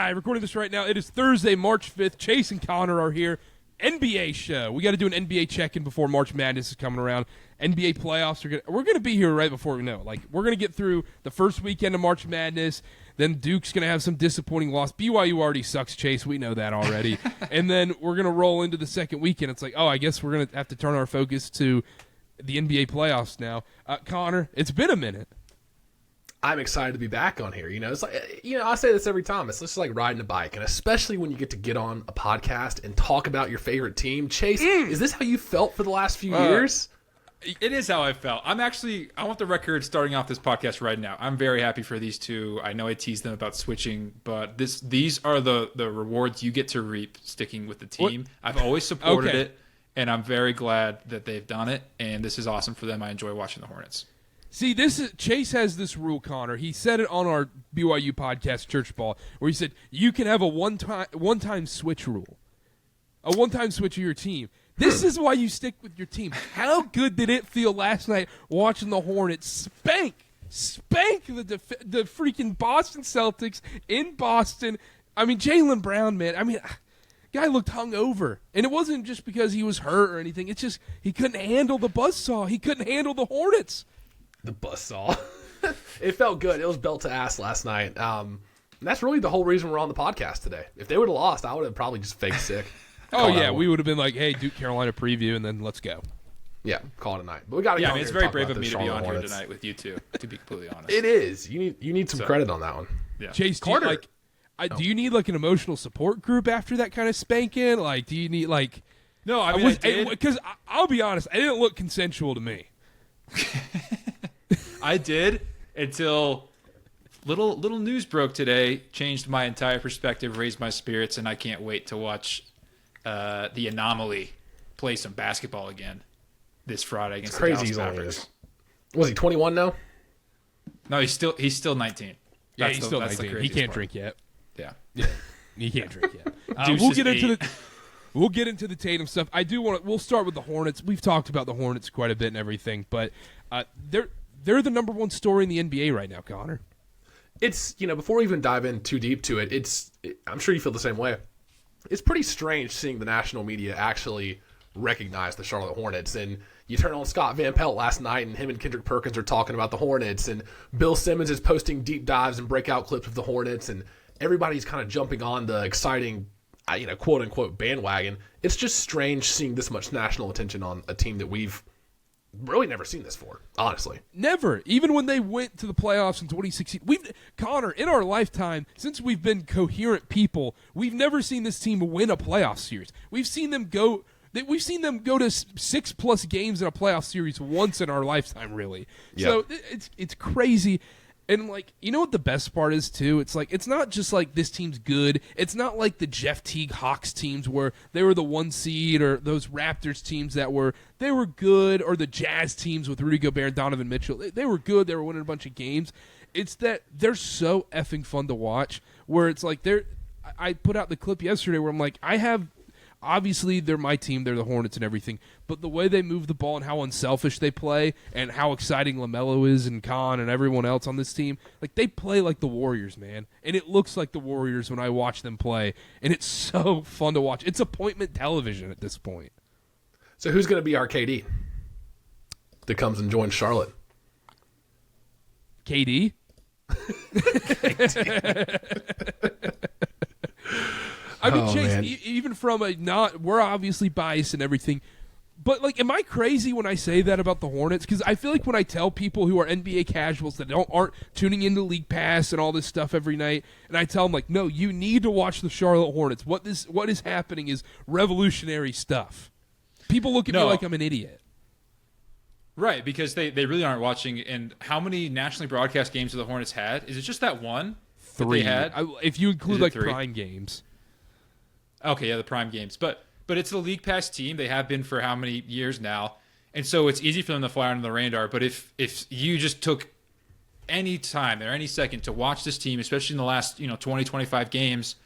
live, recording this right now. It is Thursday, March 5th. Chase and Connor are here. NBA show. We got to do an NBA check-in before March Madness is coming around. NBA playoffs we're gonna be here right before we know it. Like, we're gonna get through the first weekend of March Madness. Then Duke's gonna have some disappointing loss. BYU already sucks, Chase. We know that already. And then we're gonna roll into the second weekend. It's like, oh, I guess we're gonna have to turn our focus to the NBA playoffs now. Connor, it's been a minute. I'm excited to be back on here. It's like, I say this every time. It's just like riding a bike, and especially when you get on a podcast and talk about your favorite team. Chase, is this how you felt for the last few years? It is how I felt. I want the record starting off this podcast right now. I'm very happy for these two. I know I teased them about switching, but these are the rewards you get to reap sticking with the team. I've always supported it, and I'm very glad that they've done it, and this is awesome for them. I enjoy watching the Hornets. See, Chase has this rule, Connor. He said it on our BYU podcast, Church Ball, where he said you can have a one-time switch rule, a one-time switch of your team. This is why you stick with your team. How good did it feel last night watching the Hornets spank the freaking Boston Celtics in Boston? I mean, Jaylen Brown, man. I mean, guy looked hungover, and it wasn't just because he was hurt or anything. It's just he couldn't handle the buzzsaw. He couldn't handle the Hornets. The buzzsaw. It felt good. It was belt to ass last night. And that's really the whole reason we're on the podcast today. If they would have lost, I would have probably just faked sick. Oh, yeah. We would have been like, hey, Duke Carolina preview, and then let's go. Yeah, call it a night. But we got to I mean, it's very brave of me to be on here tonight with you two, to be completely honest. It is. You need some credit on that one. Yeah. Chase, Karter. Do you need like an emotional support group after that kind of spanking? Like, do you need like... No, I mean, because I'll be honest, it didn't look consensual to me. I did until little news broke today, changed my entire perspective, raised my spirits, and I can't wait to watch the Anomaly play some basketball again this Friday against the Dallas Mavericks. Was he 21 now? No, he's still 19. Yeah, he's still 19. He can't drink yet. Yeah, he can't drink yet. We'll get into the Tatum stuff. I do want to. We'll start with the Hornets. We've talked about the Hornets quite a bit and everything, but they're the number one story in the NBA right now, Connor. It's before we even dive in too deep to it, I'm sure you feel the same way. It's pretty strange seeing the national media actually recognize the Charlotte Hornets. And you turn on Scott Van Pelt last night, and him and Kendrick Perkins are talking about the Hornets, and Bill Simmons is posting deep dives and breakout clips of the Hornets, and everybody's kind of jumping on the exciting, quote unquote bandwagon. It's just strange seeing this much national attention on a team that we've really never seen this for, honestly. Never. Even when they went to the playoffs in 2016. Connor, in our lifetime, since we've been coherent people, we've never seen this team win a playoff series. We've seen them go to 6+ games in a playoff series once in our lifetime, really. Yep. So it's crazy. And, what the best part is, too? It's it's not just this team's good. It's not like the Jeff Teague Hawks teams where they were the 1 seed, or those Raptors teams they were good, or the Jazz teams with Rudy Gobert and Donovan Mitchell. They were good. They were winning a bunch of games. It's that they're so effing fun to watch, where it's I put out the clip yesterday where I'm obviously, they're my team. They're the Hornets and everything. But the way they move the ball and how unselfish they play and how exciting LaMelo is and Khan and everyone else on this team, they play like the Warriors, man. And it looks like the Warriors when I watch them play. And it's so fun to watch. It's appointment television at this point. So who's going to be our KD that comes and joins Charlotte? KD? I mean, Chase, even from we're obviously biased and everything, but am I crazy when I say that about the Hornets? Because I feel like when I tell people who are NBA casuals that aren't tuning into League Pass and all this stuff every night, and I tell them no, you need to watch the Charlotte Hornets. What is happening is revolutionary stuff. People look at me like I'm an idiot. Right, because they really aren't watching. And how many nationally broadcast games have the Hornets had? Is it just that one? 3. That they had? If you include 3? prime games. Okay, yeah, the prime games. But it's the League Pass team. They have been for how many years now? And so it's easy for them to fly under the radar. But if you just took any time or any second to watch this team, especially in the last 20, 25 games,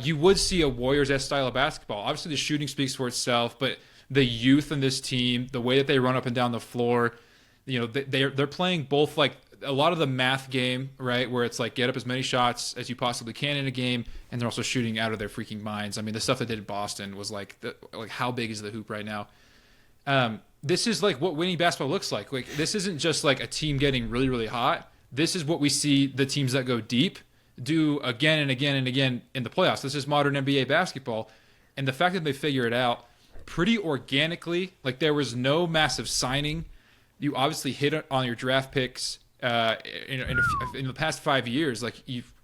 you would see a Warriors-esque style of basketball. Obviously, the shooting speaks for itself, but the youth in this team, the way that they run up and down the floor, they're playing both a lot of the math game, right, where it's like get up as many shots as you possibly can in a game, and they're also shooting out of their freaking minds. I mean, the stuff they did in Boston was like how big is the hoop right now? This is like what winning basketball looks like. Like this isn't just like a team getting really, really hot. This is what we see the teams that go deep do again and again and again in the playoffs. This is modern NBA basketball, and the fact that they figure it out pretty organically, like there was no massive signing. You obviously hit on your draft picks in the past 5 years. Like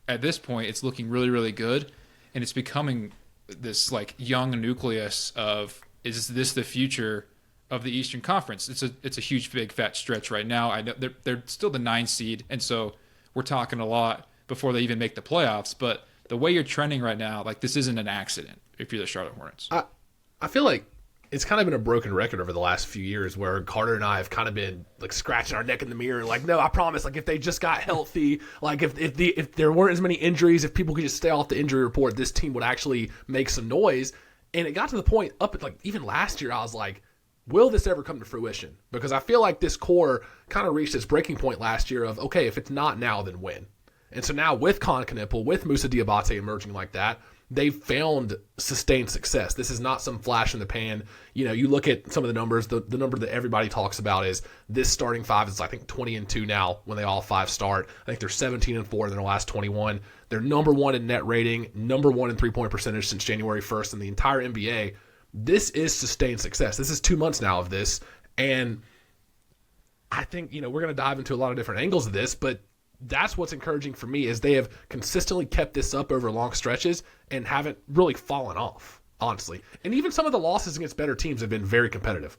at this point, it's looking really, really good, and it's becoming this like young nucleus of is this the future of the Eastern Conference? It's a huge, big, fat stretch right now. I know they're still the 9 seed, and so we're talking a lot before they even make the playoffs. But the way you're trending right now, like this isn't an accident. If you're the Charlotte Hornets, I feel like it's kind of been a broken record over the last few years where Karter and I have kind of been like scratching our neck in the mirror. Like, no, I promise. Like if they just got healthy, like if there weren't as many injuries, if people could just stay off the injury report, this team would actually make some noise. And it got to the point up at like even last year, I was like, will this ever come to fruition? Because I feel like this core kind of reached its breaking point last year of, okay, if it's not now, then when? And so now with Con Knipple, with Moussa Diabate emerging like that, they've found sustained success. This is not some flash in the pan. You know, you look at some of the numbers, the number that everybody talks about is this starting five is I think 20-2 now when they all 5 start. I think they're 17-4 in their last 21. They're number 1 in net rating, number 1 in 3-point percentage since January 1st in the entire NBA. This is sustained success. This is 2 months now of this. And I think, you know, we're going to dive into a lot of different angles of this, but that's what's encouraging for me is they have consistently kept this up over long stretches and haven't really fallen off, honestly. And even some of the losses against better teams have been very competitive.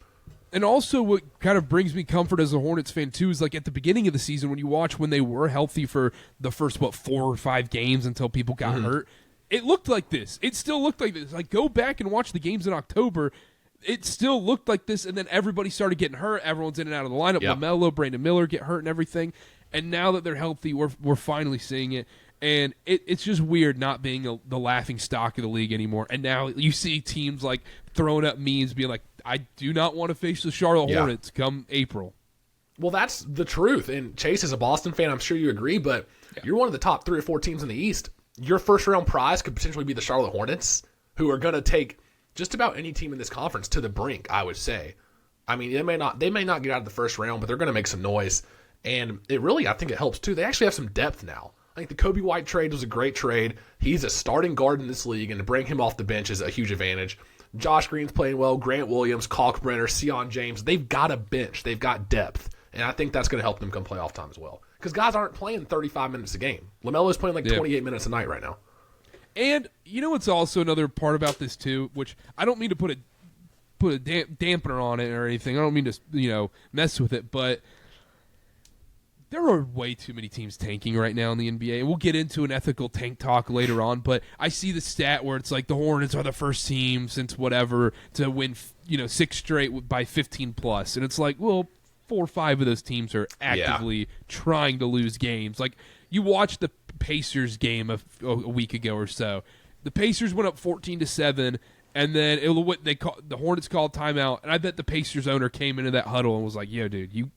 And also what kind of brings me comfort as a Hornets fan, too, is like at the beginning of the season when you watch when they were healthy for the first, 4 or 5 games until people got hurt, it looked like this. It still looked like this. Like, go back and watch the games in October. It still looked like this, and then everybody started getting hurt. Everyone's in and out of the lineup. Yep. LaMelo, Brandon Miller get hurt and everything. And now that they're healthy, we're finally seeing it. And it's just weird not being the laughing stock of the league anymore. And now you see teams like throwing up memes being like, I do not want to face the Charlotte Hornets come April. Well, that's the truth. And Chase, as a Boston fan, I'm sure you agree, but you're one of the top 3 or 4 teams in the East. Your first-round prize could potentially be the Charlotte Hornets, who are going to take just about any team in this conference to the brink, I would say. I mean, they may not get out of the first round, but they're going to make some noise. And it really, I think it helps, too. They actually have some depth now. I think the Kobe White trade was a great trade. He's a starting guard in this league, and to bring him off the bench is a huge advantage. Josh Green's playing well. Grant Williams, Kalkbrenner, Sion James. They've got a bench. They've got depth. And I think that's going to help them come playoff time as well. Because guys aren't playing 35 minutes a game. LaMelo's playing like 28 minutes a night right now. And you know what's also another part about this, too, which I don't mean to put a dampener on it or anything. I don't mean to, mess with it, but there are way too many teams tanking right now in the NBA. And we'll get into an ethical tank talk later on, but I see the stat where it's like the Hornets are the first team since whatever to win, 6 straight by 15+. And it's like, well, 4 or 5 of those teams are actively trying to lose games. Like, you watched the Pacers game a week ago or so. The Pacers went up 14-7, and then the Hornets called timeout, and I bet the Pacers owner came into that huddle and was like, yo, dude, you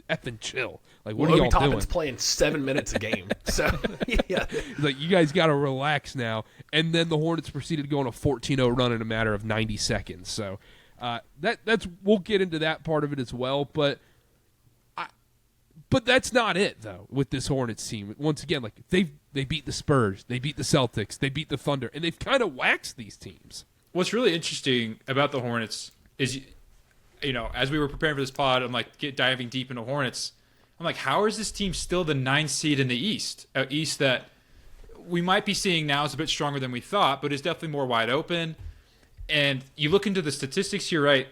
effing chill. Like, what are y'all doing? Toppin's playing 7 minutes a game. So, yeah. Like, you guys got to relax now. And then the Hornets proceeded to go on a 14-0 run in a matter of 90 seconds. So, that's we'll get into that part of it as well, but that's not it, though, with this Hornets team. Once again, like they beat the Spurs, they beat the Celtics, they beat the Thunder, and they've kind of waxed these teams. What's really interesting about the Hornets is, as we were preparing for this pod, I'm like diving deep into Hornets. I'm like, how is this team still the 9th seed in the East? East that we might be seeing now is a bit stronger than we thought, but is definitely more wide open. And you look into the statistics here, right?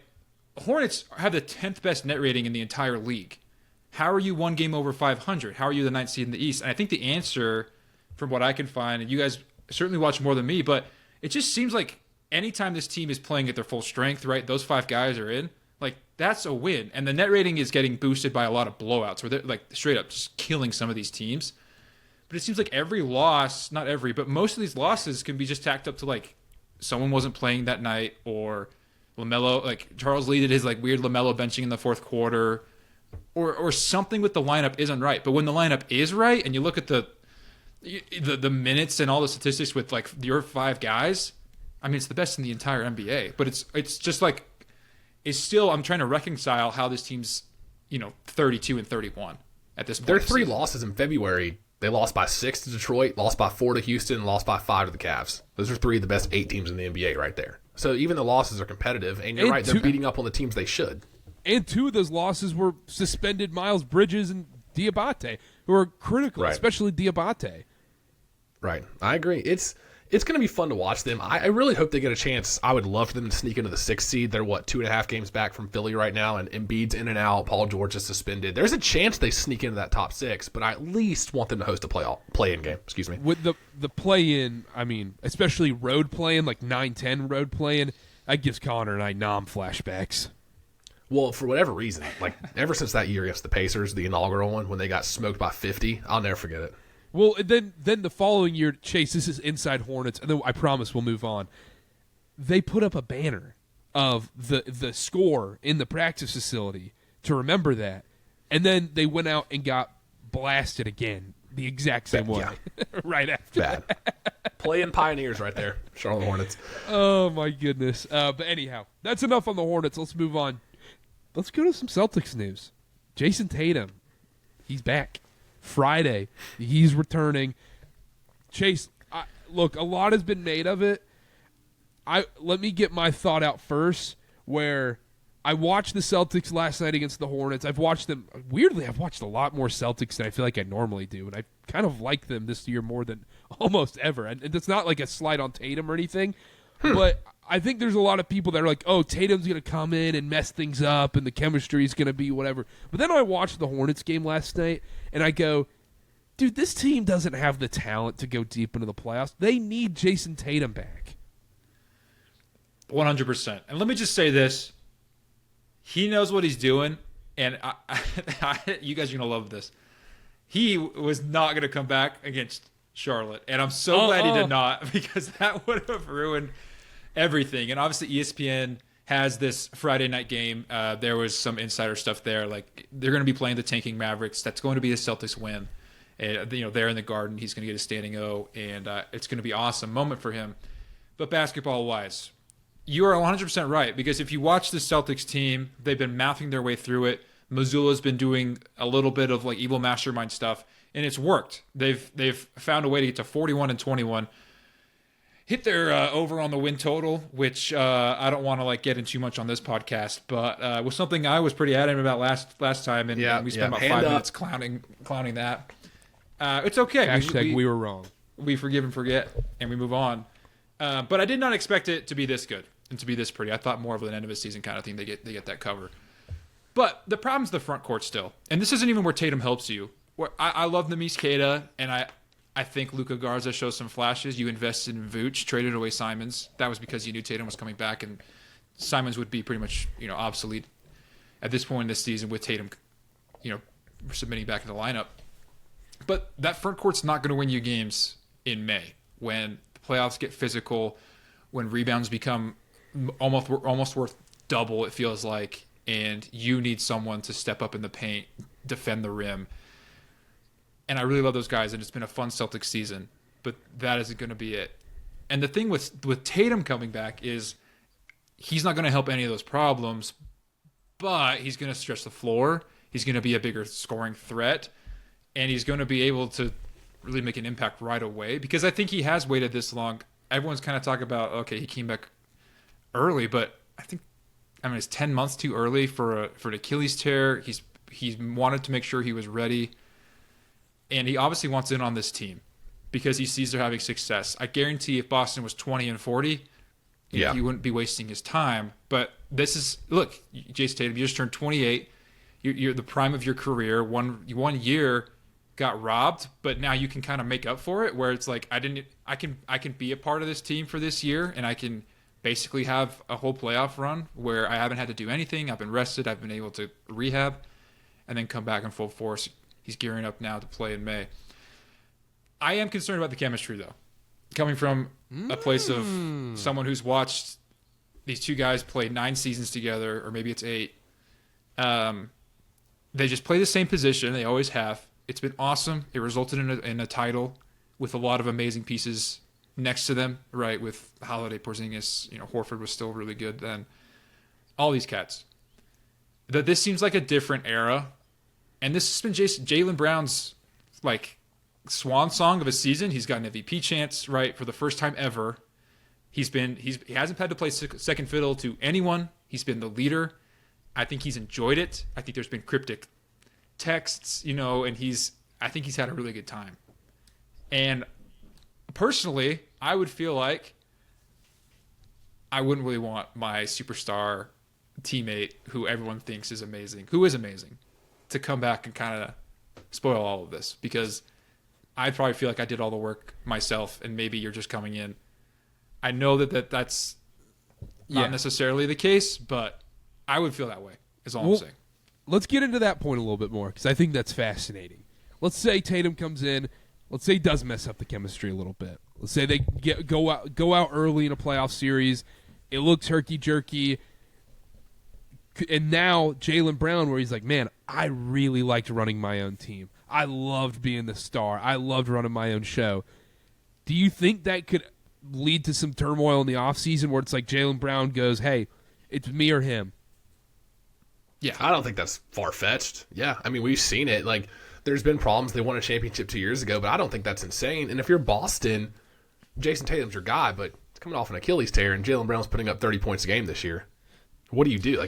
Hornets have the 10th best net rating in the entire league. How are you 1 game over 500? How are you the 9th seed in the East? And I think the answer, from what I can find, and you guys certainly watch more than me, but it just seems like anytime this team is playing at their full strength, right, those 5 guys are in, like, that's a win. And the net rating is getting boosted by a lot of blowouts where they're, like, straight up just killing some of these teams. But it seems like every loss, not every, but most of these losses can be just tacked up to, like, someone wasn't playing that night, or LaMelo, like, Charles Lee did his, like, weird LaMelo benching in the 4th quarter. or something with the lineup isn't right. But when the lineup is right, and you look at the minutes and all the statistics with like your 5 guys, I mean, it's the best in the entire NBA. But it's just like it's still. I'm trying to reconcile how this team's 32 and 31 at this point. Their 3 losses in February. They lost by 6 to Detroit, lost by 4 to Houston, and lost by 5 to the Cavs. Those are 3 of the best 8 teams in the NBA right there. So even the losses are competitive, and you're right, they're beating up on the teams they should. And 2 of those losses were suspended Miles Bridges and Diabate, who are critical, especially Diabate. Right. I agree. It's going to be fun to watch them. I really hope they get a chance. I would love for them to sneak into the 6th seed. They're, 2.5 games back from Philly right now, and Embiid's in and out. Paul George is suspended. There's a chance they sneak into that top 6, but I at least want them to host a play-in game. Excuse me. With the play-in, I mean, especially road play-in, like 9-10 road play-in, that gives Connor and I flashbacks. Well, for whatever reason, ever since that year against the Pacers, the inaugural one, when they got smoked by 50, I'll never forget it. Well, then the following year, Chase, this is Inside Hornets, and then I promise we'll move on. They put up a banner of the score in the practice facility to remember that, and then they went out and got blasted again the exact same way right after that. Play-in pioneers right there, Charlotte Hornets. Oh, my goodness. But anyhow, that's enough on the Hornets. Let's move on. Let's go to some Celtics news. Jayson Tatum, he's back. Friday, he's returning. Chase, look, a lot has been made of it. Let me get my thought out first, where I watched the Celtics last night against the Hornets. I've watched them. Weirdly, I've watched a lot more Celtics than I feel like I normally do, and I kind of like them this year more than almost ever. And it's not like a slight on Tatum or anything, but I think there's a lot of people that are like, oh, Tatum's going to come in and mess things up, and the chemistry is going to be whatever. But then I watched the Hornets game last night, and I go, dude, this team doesn't have the talent to go deep into the playoffs. They need Jayson Tatum back. 100%. And let me just say this. He knows what he's doing, and you guys are going to love this. He was not going to come back against Charlotte, and I'm so glad he did not, because that would have ruined everything. And obviously ESPN has this Friday night game. There was some insider stuff there. Like, they're going to be playing the tanking Mavericks. That's going to be the Celtics win. There in the Garden, he's going to get a standing O, and it's going to be an awesome moment for him. But basketball-wise, you are 100% right, because if you watch the Celtics team, they've been mouthing their way through it. Mazzulla's been doing a little bit of like evil mastermind stuff, and it's worked. They've found a way to get to 41 and 21. Hit their over on the win total, which I don't want to get in too much on this podcast, but was something I was pretty adamant about last time, and we spent about 5 minutes clowning that. It's okay. Hashtag we were wrong. We forgive and forget, and we move on. But I did not expect it to be this good and to be this pretty. I thought more of an end of a season kind of thing. They get that cover. But the problem's the front court still, and this isn't even where Tatum helps you. I love Neemias Queta, and I think Luka Garza shows some flashes. You invested in Vooch, traded away Simons. That was because you knew Tatum was coming back, and Simons would be pretty much obsolete at this point in this season with Tatum, submitting back in the lineup. But that front court's not going to win you games in May when the playoffs get physical, when rebounds become almost worth double, it feels like, and you need someone to step up in the paint, defend the rim. And I really love those guys, and it's been a fun Celtics season, but that isn't going to be it. And the thing with Tatum coming back is he's not going to help any of those problems, but he's going to stretch the floor. He's going to be a bigger scoring threat, and he's going to be able to really make an impact right away, because I think he has waited this long. Everyone's kind of talking about, okay, he came back early, but it's 10 months too early for an Achilles tear. He's wanted to make sure he was ready. And he obviously wants in on this team because he sees they're having success. I guarantee if Boston was 20 and 40, he wouldn't be wasting his time. But this is, look, Jayson Tatum, you just turned 28. You're the prime of your career. One year got robbed, but now you can kind of make up for it, where it's like, I can be a part of this team for this year, and I can basically have a whole playoff run where I haven't had to do anything. I've been rested. I've been able to rehab and then come back in full force. He's gearing up now to play in May. I am concerned about the chemistry, though. Coming from a place of someone who's watched these two guys play 9 seasons together, or maybe it's 8. They just play the same position. They always have. It's been awesome. It resulted in a title with a lot of amazing pieces next to them, right? With Holiday, Porzingis, Horford was still really good then. All these cats. This seems like a different era. And this has been Jaylen Brown's, swan song of a season. He's got an MVP chance, right? For the first time ever. He hasn't had to play second fiddle to anyone. He's been the leader. I think he's enjoyed it. I think there's been cryptic texts, and I think he's had a really good time. And personally, I would feel like I wouldn't really want my superstar teammate who everyone thinks is amazing, to come back and kind of spoil all of this, because I probably feel like I did all the work myself and maybe you're just coming in. I know that's not necessarily the case, but I would feel that way is all I'm saying. Let's get into that point a little bit more, because I think that's fascinating. Let's say Tatum comes in. Let's say he does mess up the chemistry a little bit. Let's say they go out early in a playoff series. It looks herky-jerky. And now Jaylen Brown, where he's like, man, I really liked running my own team. I loved being the star. I loved running my own show. Do you think that could lead to some turmoil in the offseason where it's like Jaylen Brown goes, hey, it's me or him? Yeah, I don't think that's far-fetched. Yeah, I mean, we've seen it. There's been problems. They won a championship 2 years ago, but I don't think that's insane. And if you're Boston, Jayson Tatum's your guy, but it's coming off an Achilles tear, and Jaylen Brown's putting up 30 points a game this year. What do you do?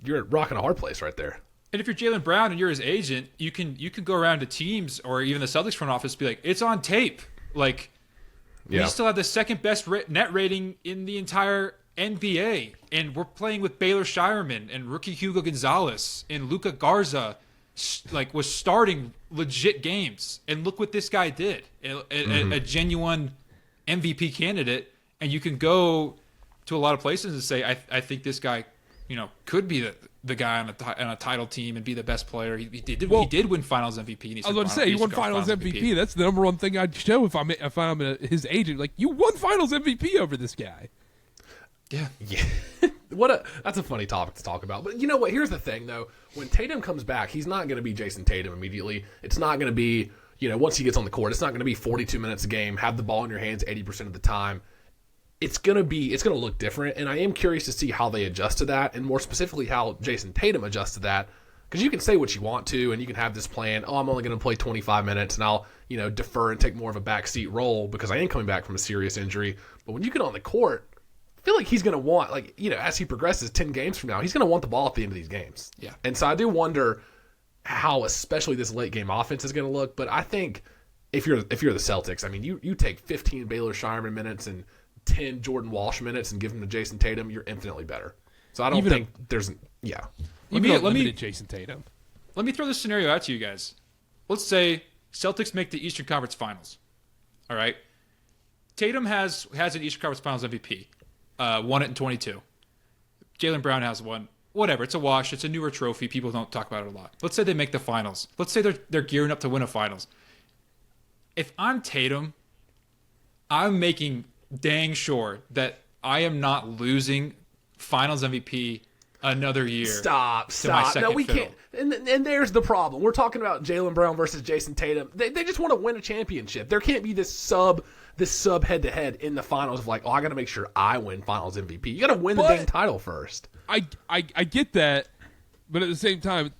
You're rocking a hard place right there. And if you're Jaylen Brown and you're his agent, you can go around to teams or even the Celtics front office and be like, it's on tape. We still have the second best net rating in the entire NBA, and we're playing with Baylor Shireman and rookie Hugo Gonzalez and Luka Garza, was starting legit games. And look what this guy did, a genuine MVP candidate. And you can go to a lot of places and say, I think this guy, could be the guy on a title team and be the best player. He did win Finals MVP. And I was going to say, he won Finals MVP. That's the number one thing I'd show if I'm his agent. You won Finals MVP over this guy. Yeah. That's a funny topic to talk about. But you know what? Here's the thing, though. When Tatum comes back, he's not going to be Jayson Tatum immediately. It's not going to be, once he gets on the court, it's not going to be 42 minutes a game, have the ball in your hands 80% of the time. It's going to look different, and I am curious to see how they adjust to that, and more specifically how Jayson Tatum adjusts to that. Because you can say what you want to, and you can have this plan, I'm only going to play 25 minutes, and I'll, defer and take more of a backseat role because I am coming back from a serious injury. But when you get on the court, I feel like he's going to want, as he progresses 10 games from now, he's going to want the ball at the end of these games. Yeah. And so I do wonder how especially this late game offense is going to look. But I think if you're the Celtics, I mean, you take 15 Baylor Shireman minutes and 10 Jordan Walsh minutes and give them to Jayson Tatum, you're infinitely better. So I don't think there's – yeah. Let me Jayson Tatum. Let me throw this scenario out to you guys. Let's say Celtics make the Eastern Conference Finals. All right? Tatum has an Eastern Conference Finals MVP. Won it in 22. Jaylen Brown has one. Whatever. It's a wash. It's a newer trophy. People don't talk about it a lot. Let's say they make the finals. Let's say they're gearing up to win a finals. If I'm Tatum, I'm making dang sure that I am not losing finals MVP another year. Stop. No, we can't. And there's the problem. We're talking about Jaylen Brown versus Jayson Tatum. They just want to win a championship. There can't be this sub head-to-head in the finals of I got to make sure I win finals MVP. You got to win the dang title first. I get that, but at the same time,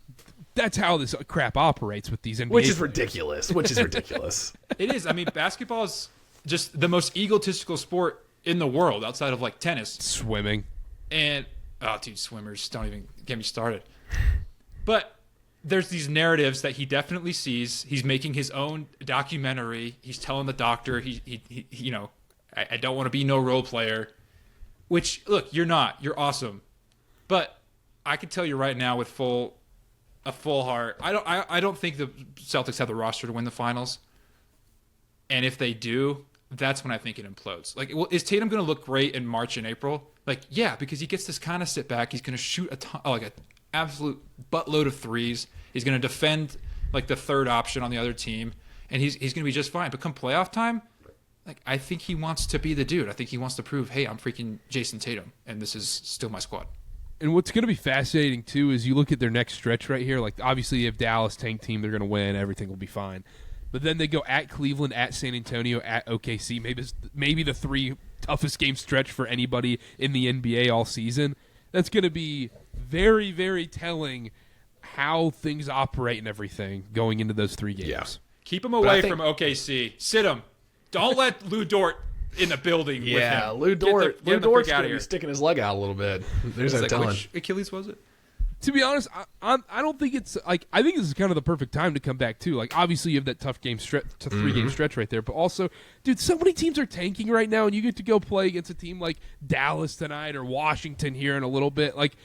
that's how this crap operates with these NBA Which is ridiculous. It is. I mean, basketball is just the most egotistical sport in the world outside of tennis. Swimming. And, dude, swimmers, don't even get me started. But there's these narratives that he definitely sees. He's making his own documentary. He's telling the doctor, I don't want to be no role player. Which, look, you're not. You're awesome. But I can tell you right now with a full heart, I don't think the Celtics have the roster to win the finals. And if they do, that's when I think it implodes. Is Tatum going to look great in March and April? Yeah, because he gets this kind of sit back. He's going to shoot an absolute buttload of threes. He's going to defend the third option on the other team, and he's going to be just fine. But come playoff time, I think he wants to be the dude. I think he wants to prove, hey, I'm freaking Jayson Tatum, and this is still my squad. And what's going to be fascinating, too, is you look at their next stretch right here. Like, obviously, you have Dallas, tank team. They're going to win. Everything will be fine. But then they go at Cleveland, at San Antonio, at OKC. Maybe the 3 toughest game stretch for anybody in the NBA all season. That's going to be very, very telling how things operate and everything going into those 3 games. Yeah. Keep him away from OKC. Sit him. Don't let Lou Dort in the building with him. Yeah, Lou Dort's going to be sticking his leg out a little bit. There's no telling. Which Achilles was it? To be honest, I don't think it's like, I think this is kind of the perfect time to come back too. Like, obviously you have that tough game stretch, 3-game stretch right there, but also, dude, so many teams are tanking right now, and you get to go play against a team like Dallas tonight or Washington here in a little bit. Like,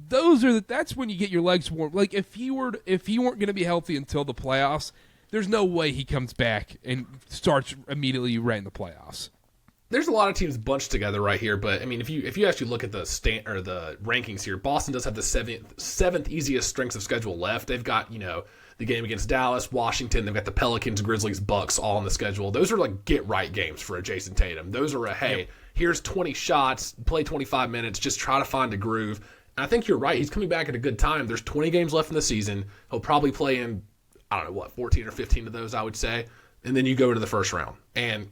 that's when you get your legs warm. Like, if he weren't going to be healthy until the playoffs, there's no way he comes back and starts immediately right in the playoffs. There's a lot of teams bunched together right here, but I mean, if you actually look at the rankings here, Boston does have the seventh easiest strengths of schedule left. They've got the game against Dallas, Washington. They've got the Pelicans, Grizzlies, Bucks all on the schedule. Those are like get right games for a Jayson Tatum. Those are here's 20 shots, play 25 minutes, just try to find a groove. And I think you're right. He's coming back at a good time. There's 20 games left in the season. He'll probably play in 14 or 15 of those, I would say, and then you go to the first round. And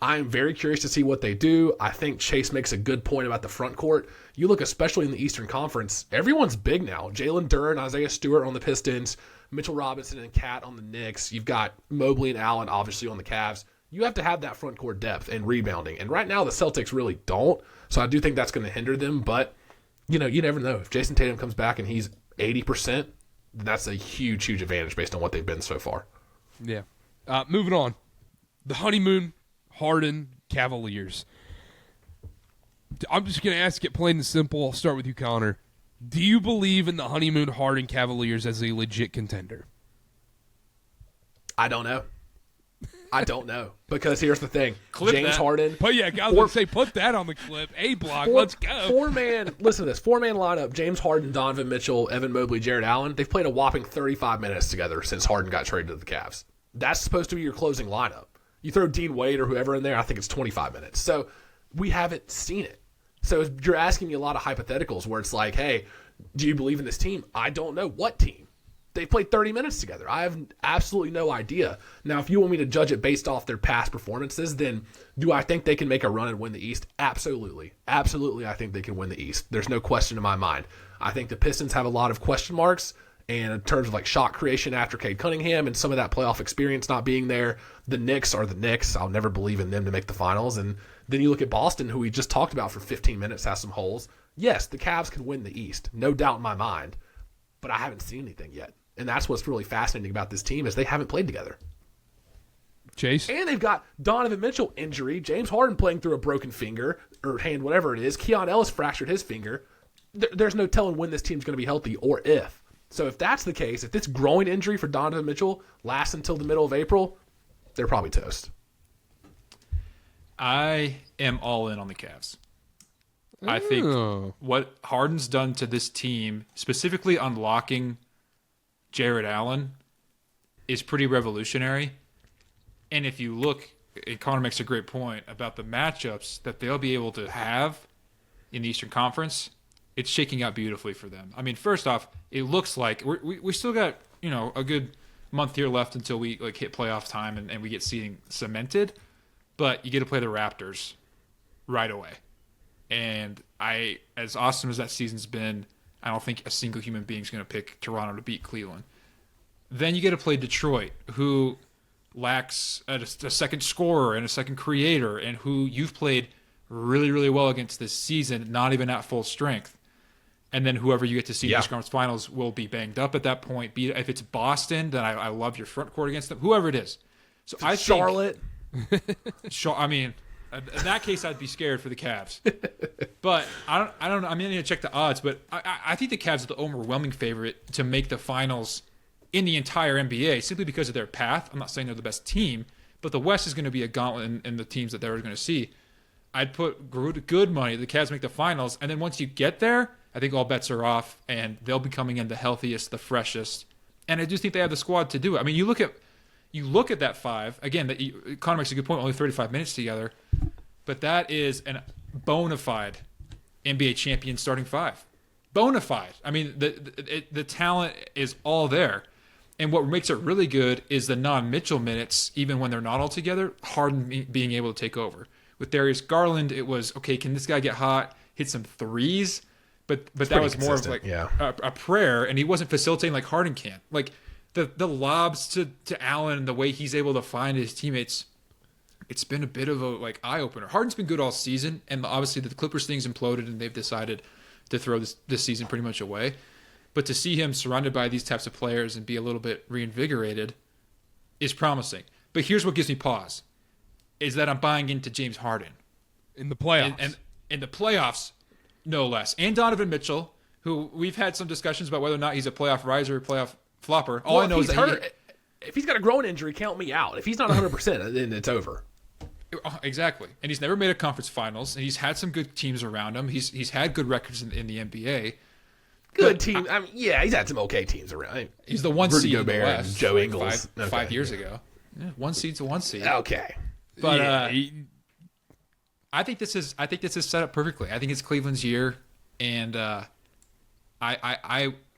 I'm very curious to see what they do. I think Chase makes a good point about the front court. You look especially in the Eastern Conference, everyone's big now. Jalen Duren, Isaiah Stewart on the Pistons, Mitchell Robinson and Cat on the Knicks. You've got Mobley and Allen obviously on the Cavs. You have to have that front court depth and rebounding. And right now the Celtics really don't. So I do think that's going to hinder them. But, you never know. If Jayson Tatum comes back and he's 80%, that's a huge, huge advantage based on what they've been so far. Yeah. Moving on. The Honeymoon Harden Cavaliers. I'm just going to ask it plain and simple. I'll start with you, Connor. Do you believe in the Honeymoon Harden Cavaliers as a legit contender? I don't know. Because here's the thing. Clip James that. Harden. But yeah, guys, let's say put that on the clip. A-block, let's go. Listen to this. 4-man lineup. James Harden, Donovan Mitchell, Evan Mobley, Jared Allen. They've played a whopping 35 minutes together since Harden got traded to the Cavs. That's supposed to be your closing lineup. You throw Dean Wade or whoever in there, I think it's 25 minutes. So we haven't seen it. So you're asking me a lot of hypotheticals where it's like, hey, do you believe in this team? I don't know what team. They played 30 minutes together. I have absolutely no idea. Now, if you want me to judge it based off their past performances, then do I think they can make a run and win the East? Absolutely. Absolutely, I think they can win the East. There's no question in my mind. I think the Pistons have a lot of question marks. And in terms of like shot creation after Cade Cunningham and some of that playoff experience not being there, the Knicks are the Knicks. I'll never believe in them to make the finals. And then you look at Boston, who we just talked about for 15 minutes, has some holes. Yes, the Cavs can win the East, no doubt in my mind. But I haven't seen anything yet. And that's what's really fascinating about this team is they haven't played together. Chase? And they've got Donovan Mitchell injury, James Harden playing through a broken finger or hand, whatever it is. Keon Ellis fractured his finger. There's no telling when this team's going to be healthy or if. So if that's the case, if this groin injury for Donovan Mitchell lasts until the middle of April, they're probably toast. I am all in on the Cavs. I think what Harden's done to this team, specifically unlocking Jared Allen, is pretty revolutionary. And if you look, Connor makes a great point about the matchups that they'll be able to have in the Eastern Conference. It's shaking out beautifully for them. I mean, first off, it looks like we still got a good month here left until we hit playoff time and we get seeding cemented. But you get to play the Raptors right away. And as awesome as that season's been, I don't think a single human being is going to pick Toronto to beat Cleveland. Then you get to play Detroit, who lacks a second scorer and a second creator, and who you've played really, really well against this season, not even at full strength. And then whoever you get to see in the conference finals will be banged up at that point. If it's Boston, then I love your front court against them. Whoever it is. So I think Charlotte. I mean, in that case, I'd be scared for the Cavs. But I don't know. I'm going to check the odds, but I think the Cavs are the overwhelming favorite to make the finals in the entire NBA simply because of their path. I'm not saying they're the best team, but the West is going to be a gauntlet in the teams that they're going to see. I'd put good money the Cavs make the finals, and then once you get there, I think all bets are off, and they'll be coming in the healthiest, the freshest, and I just think they have the squad to do it. I mean, you look at that five again. Connor makes a good point. Only 35 minutes together, but that is a bona fide NBA champion starting five. bona fide. I mean, the talent is all there. And what makes it really good is the non-Mitchell minutes, even when they're not all together, Harden being able to take over. With Darius Garland, it was, okay, can this guy get hot, hit some threes? But that was more of like a prayer, and he wasn't facilitating like Harden can. Like the lobs to Allen and the way he's able to find his teammates, it's been a bit of a like eye-opener. Harden's been good all season, and obviously the Clippers thing's imploded, and they've decided to throw this season pretty much away. But to see him surrounded by these types of players and be a little bit reinvigorated is promising. But here's what gives me pause, is that I'm buying into James Harden. In the playoffs. And in the playoffs, no less. And Donovan Mitchell, who we've had some discussions about whether or not he's a playoff riser or playoff flopper. All I know is that if he's got a groin injury, count me out. If he's not 100%, then it's over. Exactly. And he's never made a conference finals, and he's had some good teams around him. He's had good records in the NBA. Good team. I mean, yeah, he's had some okay teams around. He's the one seed in the Gobert West. and Joe Ingles. Five years ago. Yeah, one seed's a one seed. Okay. But I think this is set up perfectly. I think it's Cleveland's year, and I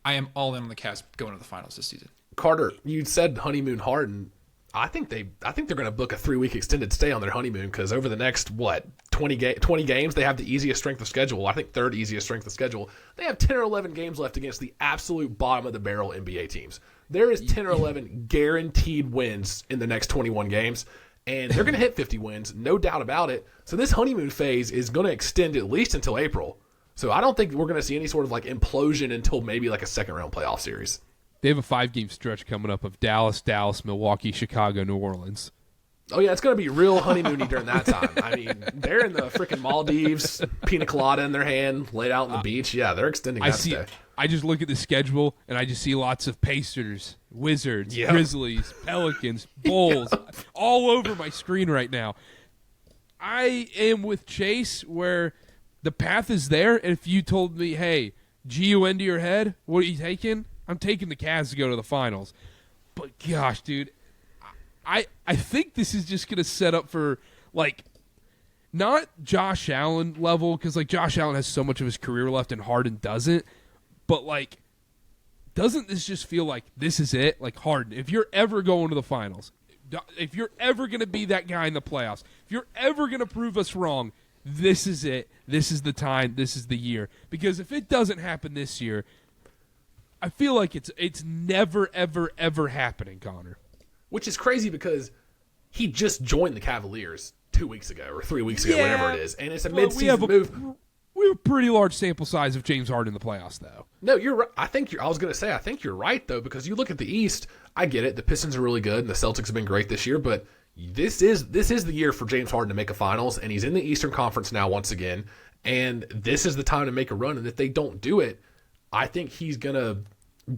am all in on the Cavs going to the finals this season. Karter, you said Honeymoon Harden. I think they're going to book a 3-week extended stay on their honeymoon because over the next 20 games they have the easiest strength of schedule. I think third easiest strength of schedule. They have 10 or 11 games left against the absolute bottom of the barrel NBA teams. There is 10 or 11 guaranteed wins in the next 21 games, and they're going to hit 50 wins, no doubt about it. So this honeymoon phase is going to extend at least until April. So I don't think we're going to see any sort of like implosion until maybe like a second round playoff series. They have a 5-game stretch coming up of Dallas, Milwaukee, Chicago, New Orleans. Oh, yeah, it's going to be real honeymoony during that time. I mean, they're in the freaking Maldives, pina colada in their hand, laid out on the beach. Yeah, they're extending that stay. I just look at the schedule, and I just see lots of Pacers, Wizards, Grizzlies, Pelicans, Bulls, all over my screen right now. I am with Chase where the path is there, and if you told me, hey, GUN to your head, what are you taking? I'm taking the Cavs to go to the finals. But gosh, dude, I think this is just going to set up for, like, not Josh Allen level, because, like, Josh Allen has so much of his career left and Harden doesn't. But, like, doesn't this just feel like this is it? Like, Harden, if you're ever going to the finals, if you're ever going to be that guy in the playoffs, if you're ever going to prove us wrong, this is it. This is the time. This is the year. Because if it doesn't happen this year, I feel like it's never, ever, ever happening, Connor. Which is crazy because he just joined the Cavaliers 2 weeks ago or 3 weeks ago, whatever it is. And it's a mid-season move. We have a pretty large sample size of James Harden in the playoffs, though. No, you're right. I think you're right, though, because you look at the East, I get it. The Pistons are really good, and the Celtics have been great this year, but this is the year for James Harden to make a finals, and he's in the Eastern Conference now once again, and this is the time to make a run. And if they don't do it, I think he's going to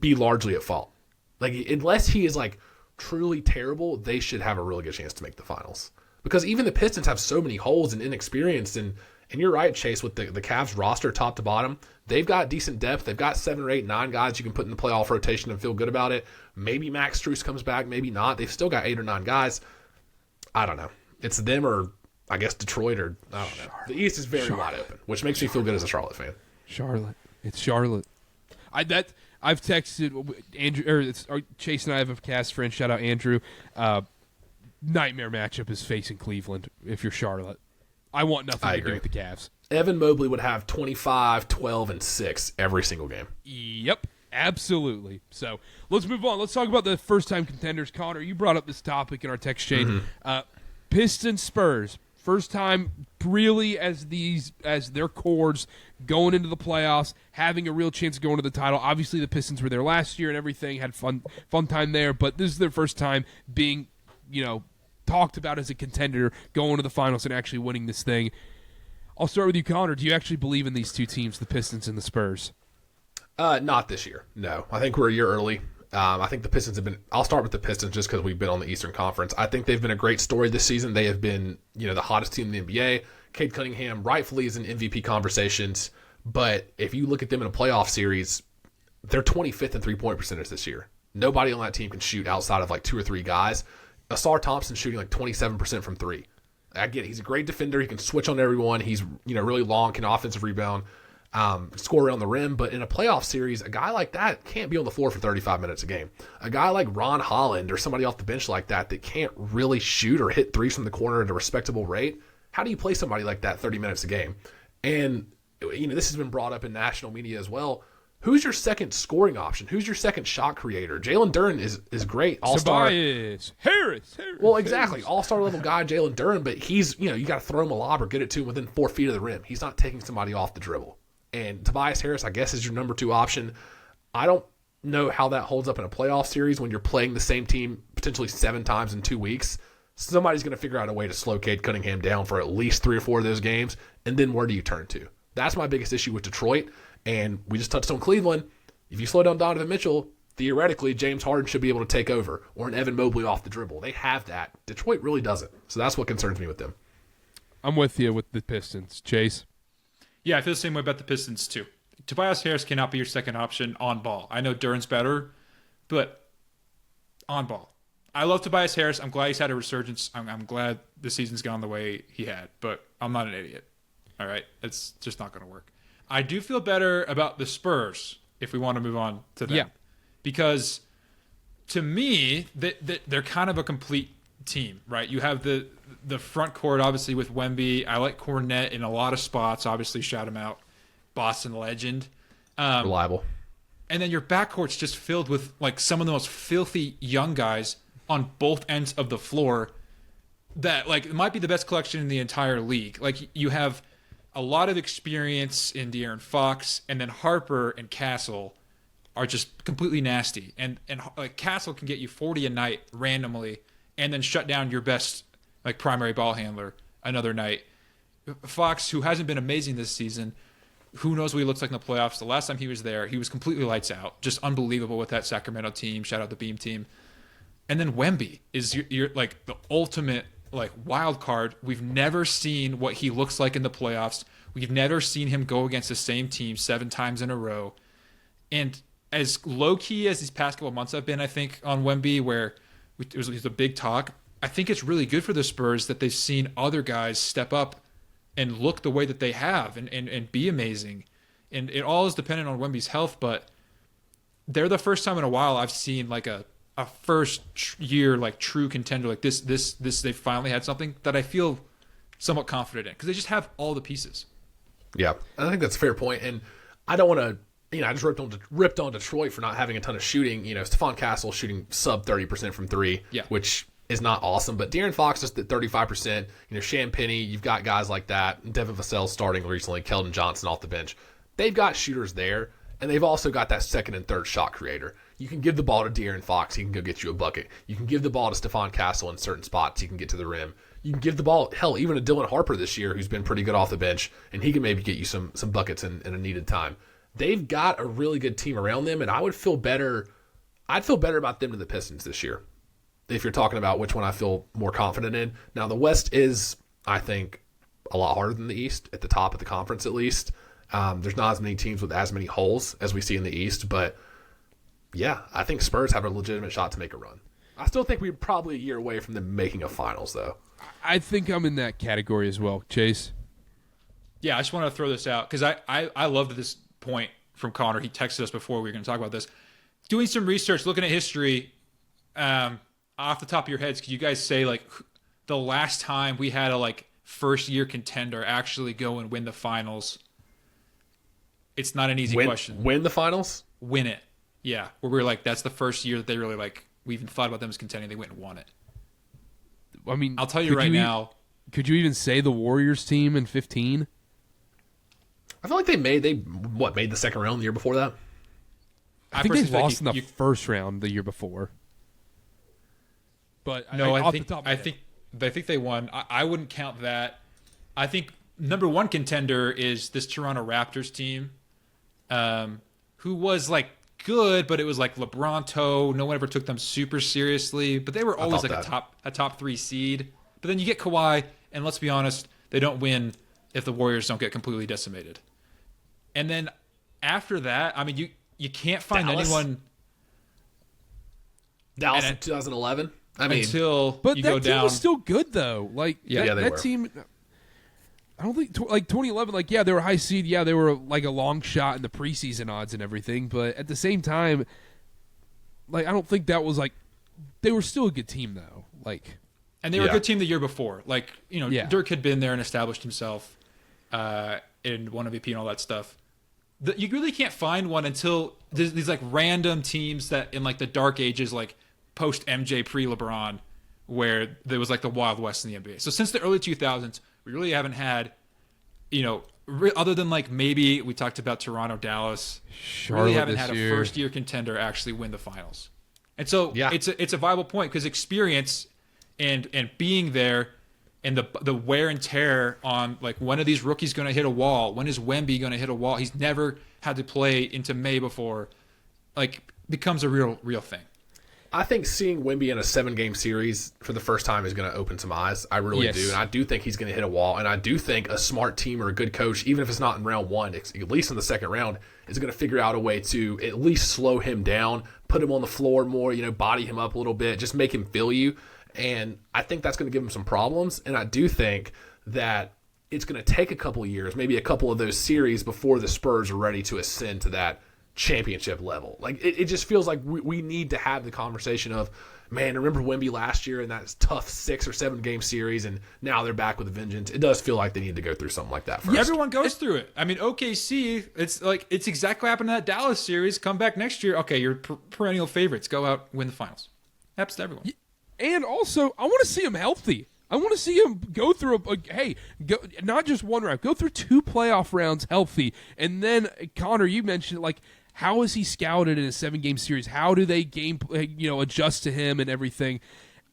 be largely at fault. Like, unless he is, like, truly terrible, they should have a really good chance to make the finals. Because even the Pistons have so many holes and inexperience, and you're right, Chase, with the Cavs roster top to bottom, they've got decent depth. They've got 7 or 8, 9 guys you can put in the playoff rotation and feel good about it. Maybe Max Strus comes back, maybe not. They've still got 8 or 9 guys. I don't know. It's them or, I guess, Detroit or, I don't know. The East is very wide open, which makes me feel good as a Charlotte fan. Charlotte. It's Charlotte. I've texted Andrew, Chase and I have a cast friend. Shout out Andrew. Nightmare matchup is facing Cleveland if you're Charlotte. I want nothing to do with the Cavs. Evan Mobley would have 25, 12, and 6 every single game. Yep, absolutely. So let's move on. Let's talk about the first-time contenders. Connor, you brought up this topic in our text chain. Pistons, Spurs. First time really as their cores going into the playoffs, having a real chance of going to the title. Obviously, the Pistons were there last year and everything, had fun time there, but this is their first time being, talked about as a contender, going to the finals and actually winning this thing. I'll start with you, Connor. Do you actually believe in these two teams, the Pistons and the Spurs? Not this year, no. I think we're a year early. I think the Pistons have been – I'll start with the Pistons just because we've been on the Eastern Conference. I think they've been a great story this season. They have been, the hottest team in the NBA. Cade Cunningham rightfully is in MVP conversations. But if you look at them in a playoff series, they're 25th in three-point percentage this year. Nobody on that team can shoot outside of like 2 or 3 guys. Asar Thompson's shooting like 27% from 3. I get it. He's a great defender. He can switch on everyone. He's really long, can offensive rebound. score around the rim. But in a playoff series, a guy like that can't be on the floor for 35 minutes a game. A guy like Ron Holland or somebody off the bench like that can't really shoot or hit threes from the corner at a respectable rate. How do you play somebody like that 30 minutes a game? And this has been brought up in national media as well. Who's your second scoring option? Who's your second shot creator? Jalen Duren is great. All-star. Tobias Harris. Well, exactly. All-star level guy, Jalen Duren, but he's, you got to throw him a lob or get it to him within 4 feet of the rim. He's not taking somebody off the dribble. And Tobias Harris, I guess, is your number 2 option. I don't know how that holds up in a playoff series when you're playing the same team potentially 7 times in 2 weeks. Somebody's going to figure out a way to slow Cade Cunningham down for at least 3 or 4 of those games, and then where do you turn to? That's my biggest issue with Detroit. And we just touched on Cleveland. If you slow down Donovan Mitchell, theoretically, James Harden should be able to take over, or an Evan Mobley off the dribble. They have that. Detroit really doesn't. So that's what concerns me with them. I'm with you with the Pistons. Chase? Yeah, I feel the same way about the Pistons, too. Tobias Harris cannot be your second option on ball. I know Duren's better, but on ball. I love Tobias Harris. I'm glad he's had a resurgence. I'm glad the season's gone the way he had, but I'm not an idiot. All right? It's just not going to work. I do feel better about the Spurs if we want to move on to them. Yeah. Because to me, they're kind of a complete team, right? You have the front court, obviously, with Wemby. I like Cornette in a lot of spots. Obviously, shout him out. Boston legend. Reliable. And then your backcourt's just filled with like some of the most filthy young guys on both ends of the floor that like it might be the best collection in the entire league. Like you have a lot of experience in De'Aaron Fox, and then Harper and Castle are just completely nasty. And like Castle can get you 40 a night randomly, and then shut down your best like primary ball handler another night. Fox, who hasn't been amazing this season, who knows what he looks like in the playoffs? The last time he was there, he was completely lights out, just unbelievable with that Sacramento team. Shout out the Beam team. And then Wemby is you're like the ultimate like wild card. We've never seen what he looks like in the playoffs. We've never seen him go against the same team 7 times in a row. And as low key as these past couple of months have been, I think on Wemby, where it was a big talk, I think it's really good for the Spurs that they've seen other guys step up and look the way that they have and be amazing. And it all is dependent on Wemby's health, but they're the first time in a while I've seen like a first year like true contender like this they finally had something that I feel somewhat confident in because they just have all the pieces. Yeah, I think that's a fair point, and I don't want to. I just ripped on Detroit for not having a ton of shooting. Stephon Castle shooting sub 30% from 3, which is not awesome. But De'Aaron Fox is at 35%. Sham Penny, you've got guys like that. Devin Vassell starting recently. Keldon Johnson off the bench. They've got shooters there, and they've also got that second and third shot creator. You can give the ball to De'Aaron Fox. He can go get you a bucket. You can give the ball to Stephon Castle in certain spots. He can get to the rim. You can give the ball, hell, even to Dylan Harper this year, who's been pretty good off the bench, and he can maybe get you some buckets in a needed time. They've got a really good team around them, and I'd feel better about them than the Pistons this year, if you're talking about which one I feel more confident in. Now, the West is, I think, a lot harder than the East, at the top of the conference at least. There's not as many teams with as many holes as we see in the East, but yeah, I think Spurs have a legitimate shot to make a run. I still think we're probably a year away from them making a finals, though. I think I'm in that category as well. Chase? Yeah, I just want to throw this out because I loved this point from Connor. He texted us before we were going to talk about this. Doing some research, looking at history, off the top of your heads, could you guys say like the last time we had a like first year contender actually go and win the finals? It's not an easy question. Win the finals? Win it. Yeah. Where we were like, that's the first year that they really like, we even thought about them as contending. They went and won it. I mean, I'll tell you right now. Could you even say the Warriors team in 15? I feel like they made the second round the year before that? I think they lost in the first round the year before. But no, I think they won. I wouldn't count that. I think number one contender is this Toronto Raptors team, who was like good, but it was like LeBronto. No one ever took them super seriously, but they were always like a top 3 seed. But then you get Kawhi, and let's be honest, they don't win if the Warriors don't get completely decimated. And then after that, I mean, you can't find anyone. Dallas in 2011. I mean, until but you that go team down. was still good though. Like yeah, that team. I don't think like 2011. Like, yeah, they were high seed. Yeah, they were like a long shot in the preseason odds and everything. But at the same time, like, I don't think that was like they were still a good team though. Like, and they were a good team the year before. Like, Dirk had been there and established himself and won MVP and all that stuff. You really can't find one until there's these like random teams that in like the dark ages, like post MJ, pre LeBron, where there was like the Wild West in the NBA. So since the early 2000s, we really haven't had, other than like maybe we talked about Toronto, Dallas, Charlotte really haven't had year. a first year contender actually win the finals. And so it's a viable point because experience and being there and the wear and tear on like when are these rookies going to hit a wall? When is Wemby going to hit a wall? He's never had to play into May before, like becomes a real thing. I think seeing Wemby in a 7-game series for the first time is going to open some eyes. I really do. And I do think he's going to hit a wall. And I do think a smart team or a good coach, even if it's not in round one, at least in the second round, is going to figure out a way to at least slow him down, put him on the floor more, body him up a little bit, just make him feel you. And I think that's going to give him some problems. And I do think that it's going to take a couple of years, maybe a couple of those series before the Spurs are ready to ascend to that championship level. Like it just feels like we need to have the conversation of, man, remember Wemby last year in that tough 6 or 7 game series, and now they're back with a vengeance. It does feel like they need to go through something like that first. Everyone goes through it. I mean, OKC, it's exactly what happened in that Dallas series. Come back next year, okay, you're perennial favorites. Go out, win the finals. Happens to everyone. And also, I want to see him healthy. I want to see him go through not just one round, go through 2 playoff rounds healthy. And then, Connor, you mentioned, like, how is he scouted in a 7-game series? How do they adjust to him and everything?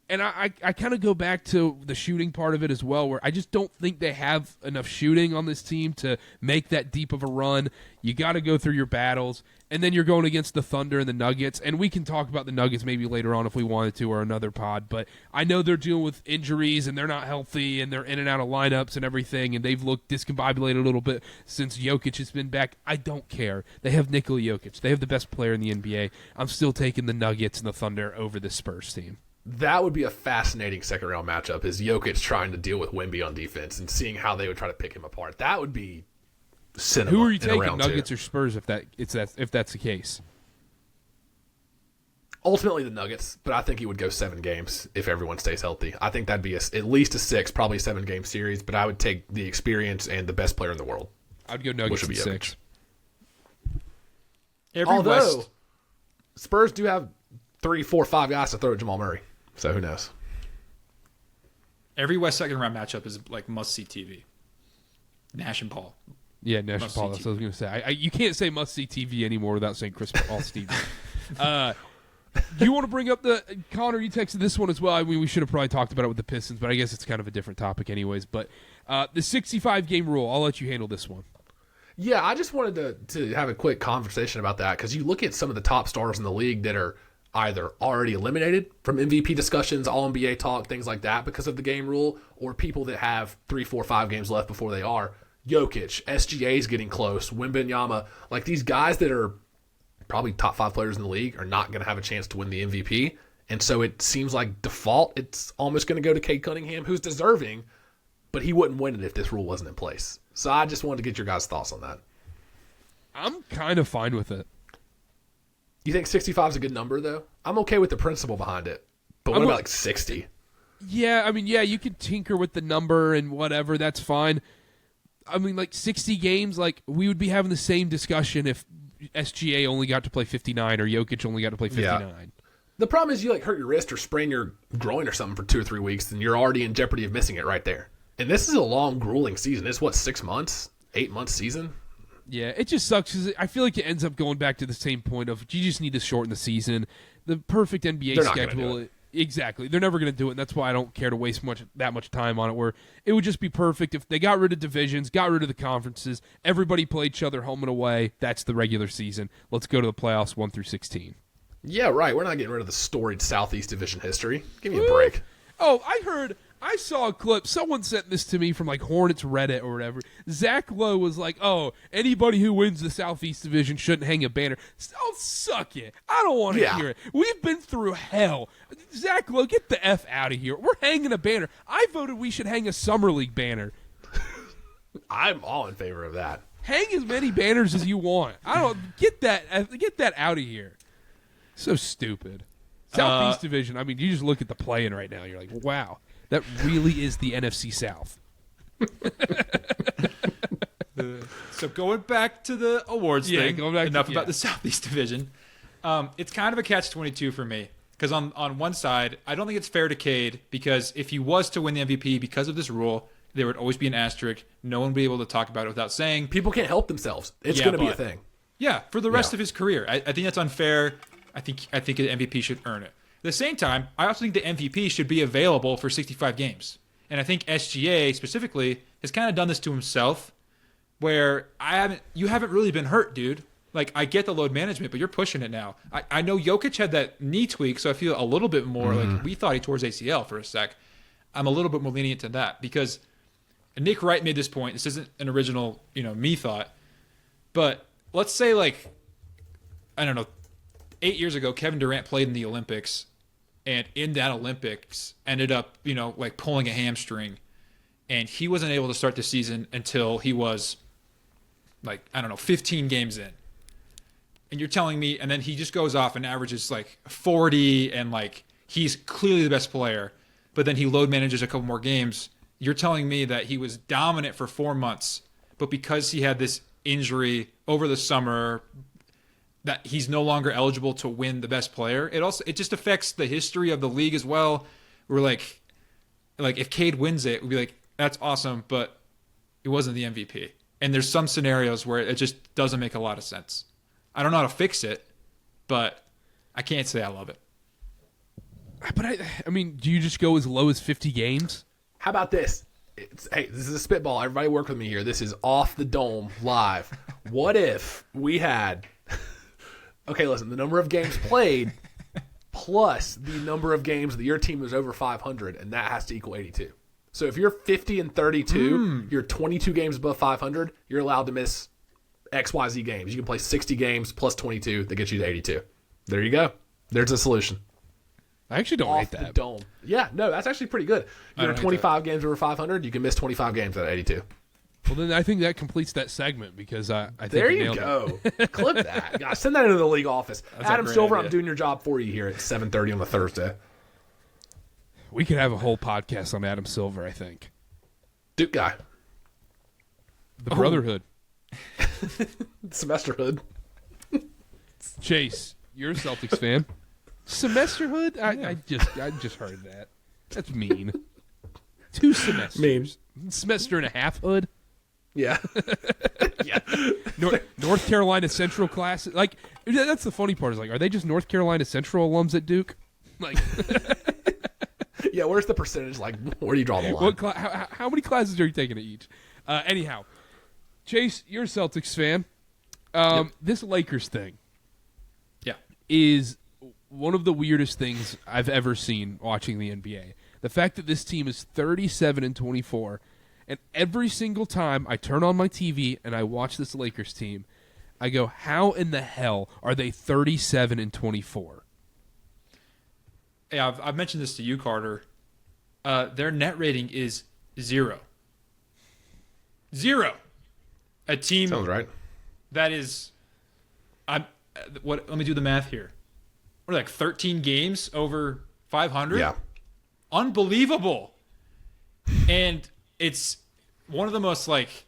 And I kind of go back to the shooting part of it as well, where I just don't think they have enough shooting on this team to make that deep of a run. You got to go through your battles, and then you're going against the Thunder and the Nuggets, and we can talk about the Nuggets maybe later on if we wanted to, or another pod, but I know they're dealing with injuries, and they're not healthy, and they're in and out of lineups and everything, and they've looked discombobulated a little bit since Jokic has been back. I don't care. They have Nikola Jokic. They have the best player in the NBA. I'm still taking the Nuggets and the Thunder over the Spurs team. That would be a fascinating second-round matchup, is Jokic trying to deal with Wemby on defense and seeing how they would try to pick him apart. That would be cinema. Who are you taking, round Nuggets 2. or Spurs, if that's the case? Ultimately the Nuggets, but I think he would go 7 games if everyone stays healthy. I think that'd be at least a 6, probably 7-game series, but I would take the experience and the best player in the world. I'd go Nuggets in 6. Although, Spurs do have 3, 4, 5 guys to throw at Jamal Murray. So who knows? Every West second round matchup is like must-see TV. Nash and Paul. Yeah, Nash and Paul. That's what I was going to say. You can't say must-see TV anymore without saying Chris Paul, Steve. Do you want to bring up Connor, you texted this one as well. I mean, we should have probably talked about it with the Pistons, but I guess it's kind of a different topic anyways. But the 65-game rule, I'll let you handle this one. Yeah, I just wanted to have a quick conversation about that, because you look at some of the top stars in the league that are either already eliminated from MVP discussions, All-NBA talk, things like that because of the game rule, or people that have 3, 4, 5 games left before they are. Jokic, SGA's getting close, Wembanyama, like these guys that are probably top 5 players in the league are not going to have a chance to win the MVP. And so it seems like default, it's almost going to go to Cade Cunningham, who's deserving, but he wouldn't win it if this rule wasn't in place. So I just wanted to get your guys' thoughts on that. I'm kind of fine with it. You think 65 is a good number, though? I'm okay with the principle behind it. But what about like 60? Yeah, I mean, yeah, you can tinker with the number and whatever. That's fine. I mean, like 60 games, like we would be having the same discussion if SGA only got to play 59 or Jokic only got to play 59. Yeah. The problem is you like hurt your wrist or sprain your groin or something for 2 or 3 weeks, and you're already in jeopardy of missing it right there. And this is a long, grueling season. It's, 6 months? 8-month season? Yeah, it just sucks because I feel like it ends up going back to the same point of you just need to shorten the season. The perfect NBA schedule. Exactly. They're never going to do it, and that's why I don't care to waste that much time on it, where it would just be perfect if they got rid of divisions, got rid of the conferences, everybody played each other home and away. That's the regular season. Let's go to the playoffs 1 through 16. Yeah, right. We're not getting rid of the storied Southeast Division history. Give me a break. Oh, I saw a clip. Someone sent this to me from like Hornets Reddit or whatever. Zach Lowe was like, "Oh, anybody who wins the Southeast Division shouldn't hang a banner." Oh, suck it. I don't want to hear it. We've been through hell. Zach Lowe, get the F out of here. We're hanging a banner. I voted we should hang a Summer League banner. I'm all in favor of that. Hang as many banners as you want. I don't get that out of here. So stupid. Southeast Division. I mean, you just look at the play-in right now. You're like, wow, that really is the NFC South. So going back to the awards thing, enough about the Southeast Division. It's kind of a catch-22 for me. Because on one side, I don't think it's fair to Cade, because if he was to win the MVP because of this rule, there would always be an asterisk. No one would be able to talk about it without saying. People can't help themselves. It's going to be a thing. Yeah, for the rest of his career. I think that's unfair. I think the MVP should earn it. At the same time, I also think the MVP should be available for 65 games. And I think SGA specifically has kind of done this to himself, where you haven't really been hurt, dude. Like, I get the load management, but you're pushing it now. I know Jokic had that knee tweak, so I feel a little bit more like we thought he tore his ACL for a sec. I'm a little bit more lenient to that because Nick Wright made this point. This isn't an original, me thought. But let's say, like, I don't know, 8 years ago, Kevin Durant played in the Olympics, and in that Olympics ended up, like pulling a hamstring, and he wasn't able to start the season until he was, like, I don't know, 15 games in. And you're telling me, and then he just goes off and averages like 40, and like he's clearly the best player, but then he load manages a couple more games. You're telling me that he was dominant for 4 months, but because he had this injury over the summer, that he's no longer eligible to win the best player. It just affects the history of the league as well. We're like if Cade wins it, we'd be like, that's awesome, but it wasn't the MVP. And there's some scenarios where it just doesn't make a lot of sense. I don't know how to fix it, but I can't say I love it. But I mean, do you just go as low as 50 games? How about this? Hey, this is a spitball. Everybody work with me here. This is off the dome live. What if we had... Okay, listen, the number of games played plus the number of games that your team was over 500, and that has to equal 82. So if you're 50 and 32, you're 22 games above 500, you're allowed to miss XYZ games. You can play 60 games plus 22 that gets you to 82. There you go. There's a solution. I actually don't hate that. The dome. Yeah, no, that's actually pretty good. You're 25 games over 500, you can miss 25 games at 82. Well, then I think that completes that segment because I think there you go. Clip that. Gosh, send that into the league office. That's Adam Silver, idea. I'm doing your job for you here at 7:30 on a Thursday. We could have a whole podcast on Adam Silver, I think. Duke guy. The Brotherhood. Semesterhood. Chase, you're a Celtics fan. Semesterhood? I just heard that. That's mean. 2 semesters. Mean. Semester and a half hood. Yeah. Yeah. North Carolina Central class. Like, that's the funny part is, like, are they just North Carolina Central alums at Duke? Like, Yeah, where's the percentage? Like, where do you draw the line? how many classes are you taking at each? Anyhow, Chase, you're a Celtics fan. Yep. This Lakers thing Yeah. is one of the weirdest things I've ever seen watching the NBA. The fact that this team is 37-24, and every single time I turn on my TV and I watch this Lakers team, I go, how in the hell are they 37-24? Yeah, I've mentioned this to you, Karter. Their net rating is 0. 0. A team Sounds right. that is, let me do the math here. What, like 13 games over 500? Yeah. Unbelievable. And it's one of the most like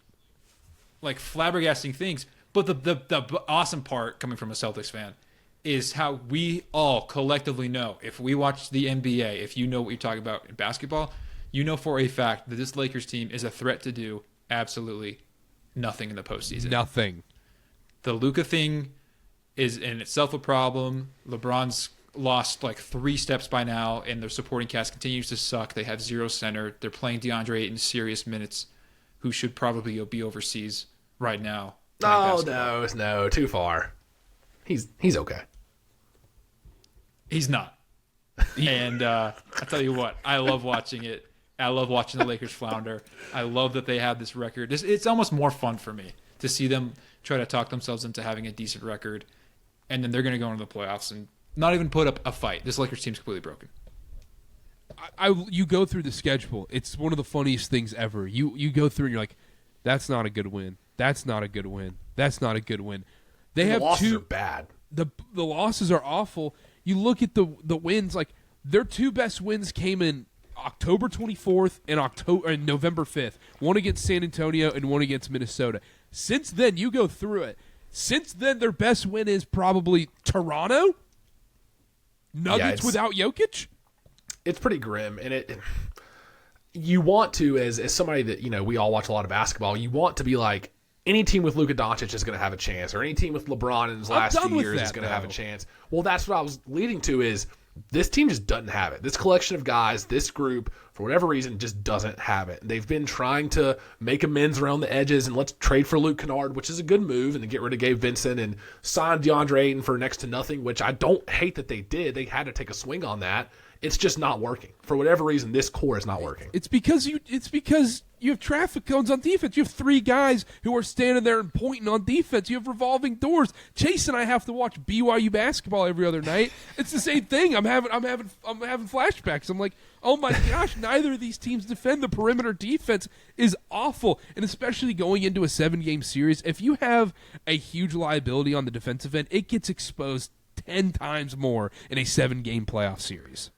flabbergasting things. But the awesome part coming from a Celtics fan is how we all collectively know, if we watch the NBA, if you know what you're talking about in basketball, you know for a fact that this Lakers team is a threat to do absolutely nothing in the postseason. Nothing. The Luka thing is in itself a problem. LeBron's lost like 3 steps by now, and their supporting cast continues to suck. They have 0 center. They're playing DeAndre Ayton serious minutes, who should probably be overseas right now. Oh, no, too far. He's okay. He's not. And I tell you what, I love watching it. I love watching the Lakers flounder. I love that they have this record. It's almost more fun for me to see them try to talk themselves into having a decent record, and then they're going to go into the playoffs and not even put up a fight. This Lakers team's completely broken. You go through the schedule. It's one of the funniest things ever. You go through and you're like, That's not a good win. That's not a good win. That's not a good win. They have the losses two. Are bad. The losses are awful. You look at the wins. Like their two best wins came in October 24th and November 5th. One against San Antonio and one against Minnesota. Since then, you go through it. Since then, their best win is probably Toronto. Nuggets without Jokic. It's pretty grim, and you want to, as somebody that we all watch a lot of basketball, you want to be like, any team with Luka Doncic is going to have a chance, or any team with LeBron in his last few years is going to have a chance. Well, that's what I was leading to is this team just doesn't have it. This collection of guys, this group, for whatever reason, just doesn't have it. They've been trying to make amends around the edges, and let's trade for Luke Kennard, which is a good move, and to get rid of Gabe Vincent and sign DeAndre Ayton for next to nothing, which I don't hate that they did. They had to take a swing on that. It's just not working. For whatever reason, this core is not working. It's because you have traffic cones on defense. You have three guys who are standing there and pointing on defense. You have revolving doors. Chase and I have to watch BYU basketball every other night. It's the same thing. I'm having flashbacks. I'm like, oh my gosh, neither of these teams defend. The perimeter defense is awful. And especially going into a 7-game series, if you have a huge liability on the defensive end, it gets exposed 10 times more in a 7-game playoff series.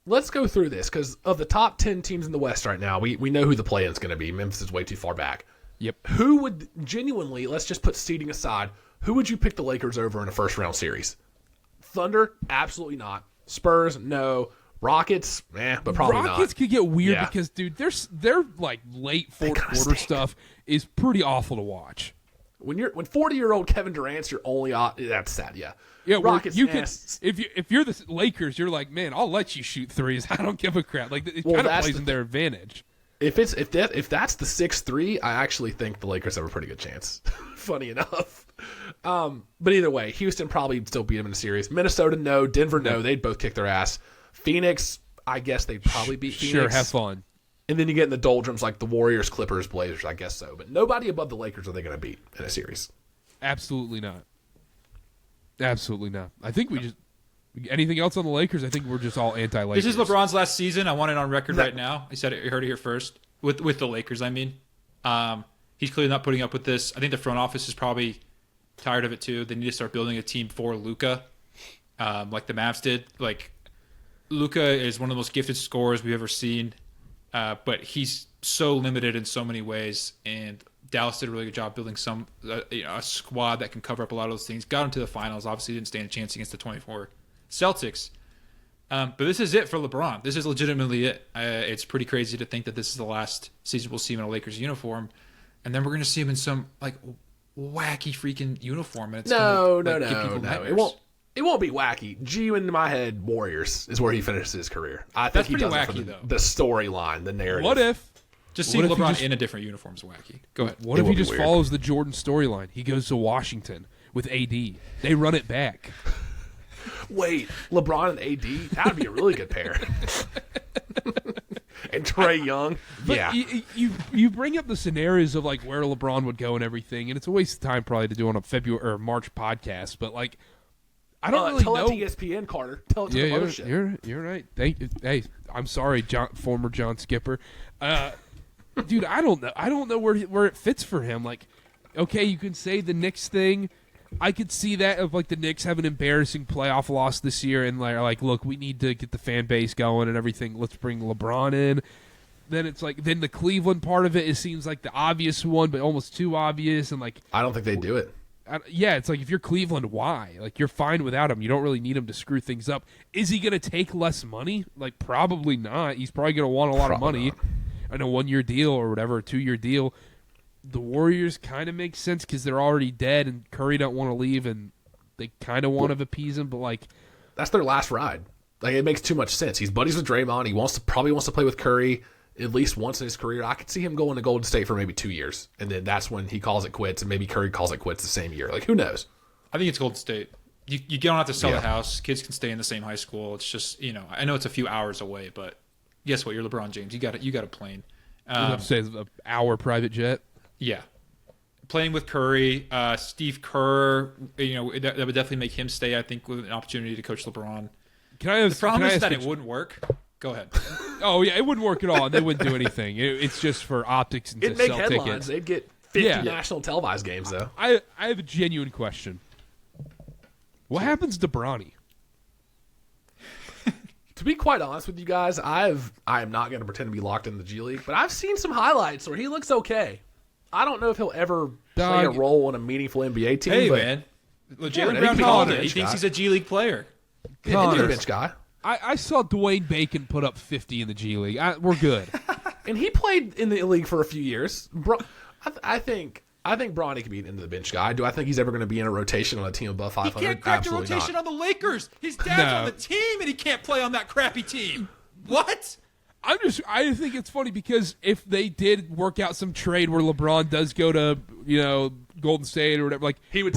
Let's go through this, because of the top 10 teams in the West right now, we know who the play-in is going to be. Memphis is way too far back. Yep. Who would genuinely, let's just put seeding aside, who would you pick the Lakers over in a first-round series? Thunder? Absolutely not. Spurs? No. Rockets? But probably not. Rockets could get weird because, dude, their like late fourth quarter stuff is pretty awful to watch. When 40-year-old Kevin Durant's your only that's sad, yeah. Yeah, Rockets. You can if you're the Lakers, you're like, man, I'll let you shoot threes. I don't give a crap. Like it kind of plays in their advantage. If that's the 6-3, I actually think the Lakers have a pretty good chance. Funny enough. But either way, Houston probably still beat them in the series. Minnesota, no. Denver, no. They'd both kick their ass. Phoenix, I guess they'd probably beat Phoenix. Sure, have fun. And then you get in the doldrums like the Warriors, Clippers, Blazers, I guess so. But nobody above the Lakers are they going to beat in a series. Absolutely not. Absolutely not. I think we just – anything else on the Lakers? I think we're just all anti-Lakers. This is LeBron's last season. I want it on record right now. He said it. You heard it here first. With the Lakers, I mean. He's clearly not putting up with this. I think the front office is probably tired of it too. They need to start building a team for Luka, like the Mavs did. Like, Luka is one of the most gifted scorers we've ever seen, but he's so limited in so many ways, and Dallas did a really good job building a squad that can cover up a lot of those things. Got him to the finals. Obviously didn't stand a chance against the 24 Celtics. But this is it for LeBron. This is legitimately it. It's pretty crazy to think that this is the last season we'll see him in a Lakers uniform. And then we're going to see him in some like wacky freaking uniform. And it's no. It won't be wacky. G in my head, Warriors is where he finishes his career. I think he does wacky, it for the storyline, the narrative. What if? Just seeing LeBron in a different uniform is wacky. Go ahead. What if he just follows the Jordan storyline? He goes to Washington with AD. They run it back. Wait, LeBron and AD? That would be a really good pair. And Trae Young. But yeah. You bring up the scenarios of like where LeBron would go and everything, and it's a waste of time probably to do on a February or March podcast, but like I don't really tell know. Tell it to ESPN, Carter. Tell it to the mothership. You're right. Thank you. Hey, I'm sorry, former John Skipper. Dude, I don't know where it fits for him. Like, okay, you can say the Knicks thing. I could see that of like the Knicks have an embarrassing playoff loss this year, and like, look, we need to get the fan base going and everything. Let's bring LeBron in. Then it's like the Cleveland part of it seems like the obvious one, but almost too obvious. And like, I don't think they do it. Yeah, it's like if you're Cleveland, why? Like you're fine without him. You don't really need him to screw things up. Is he going to take less money? Like probably not. He's probably going to want a lot of money. In a 1-year deal or whatever, a 2-year deal. The Warriors kind of make sense because they're already dead and Curry don't want to leave and they kind of want to appease him, but like that's their last ride. Like it makes too much sense. He's buddies with Draymond. He probably wants to play with Curry at least once in his career. I could see him going to Golden State for maybe 2 years, and then that's when he calls it quits, and maybe Curry calls it quits the same year. Like who knows? I think it's Golden State. You don't have to sell the house. Kids can stay in the same high school. It's just I know it's a few hours away, but guess what? You're LeBron James. You got a plane. Say an hour private jet. Yeah, playing with Curry, Steve Kerr. That would definitely make him stay. I think with an opportunity to coach LeBron. The problem is that it wouldn't work. Go ahead. Oh yeah, it wouldn't work at all. They wouldn't do anything. It's just for optics and to It'd make sell headlines. tickets. They'd get 50 Yeah. national televised games, though. I have a genuine question. What happens to Bronny? To be quite honest with you guys, I am not going to pretend to be locked in the G League, but I've seen some highlights where he looks okay. I don't know if he'll ever play a role on a meaningful NBA team. Hey, but man. Yeah, Jaylen he Brown can called be a it. He bench thinks guy. he's a G League player. Yeah, he'd be a bench guy. I saw Dwayne Bacon put up 50 in the G League. We're good. And he played in the league for a few years. I think Bronny could be into the bench guy. Do I think he's ever going to be in a rotation on a team above 500? He can't crack the Absolutely rotation not. on the Lakers. His dad's on the team, and he can't play on that crappy team. What? I think it's funny because if they did work out some trade where LeBron does go to, Golden State or whatever, like He would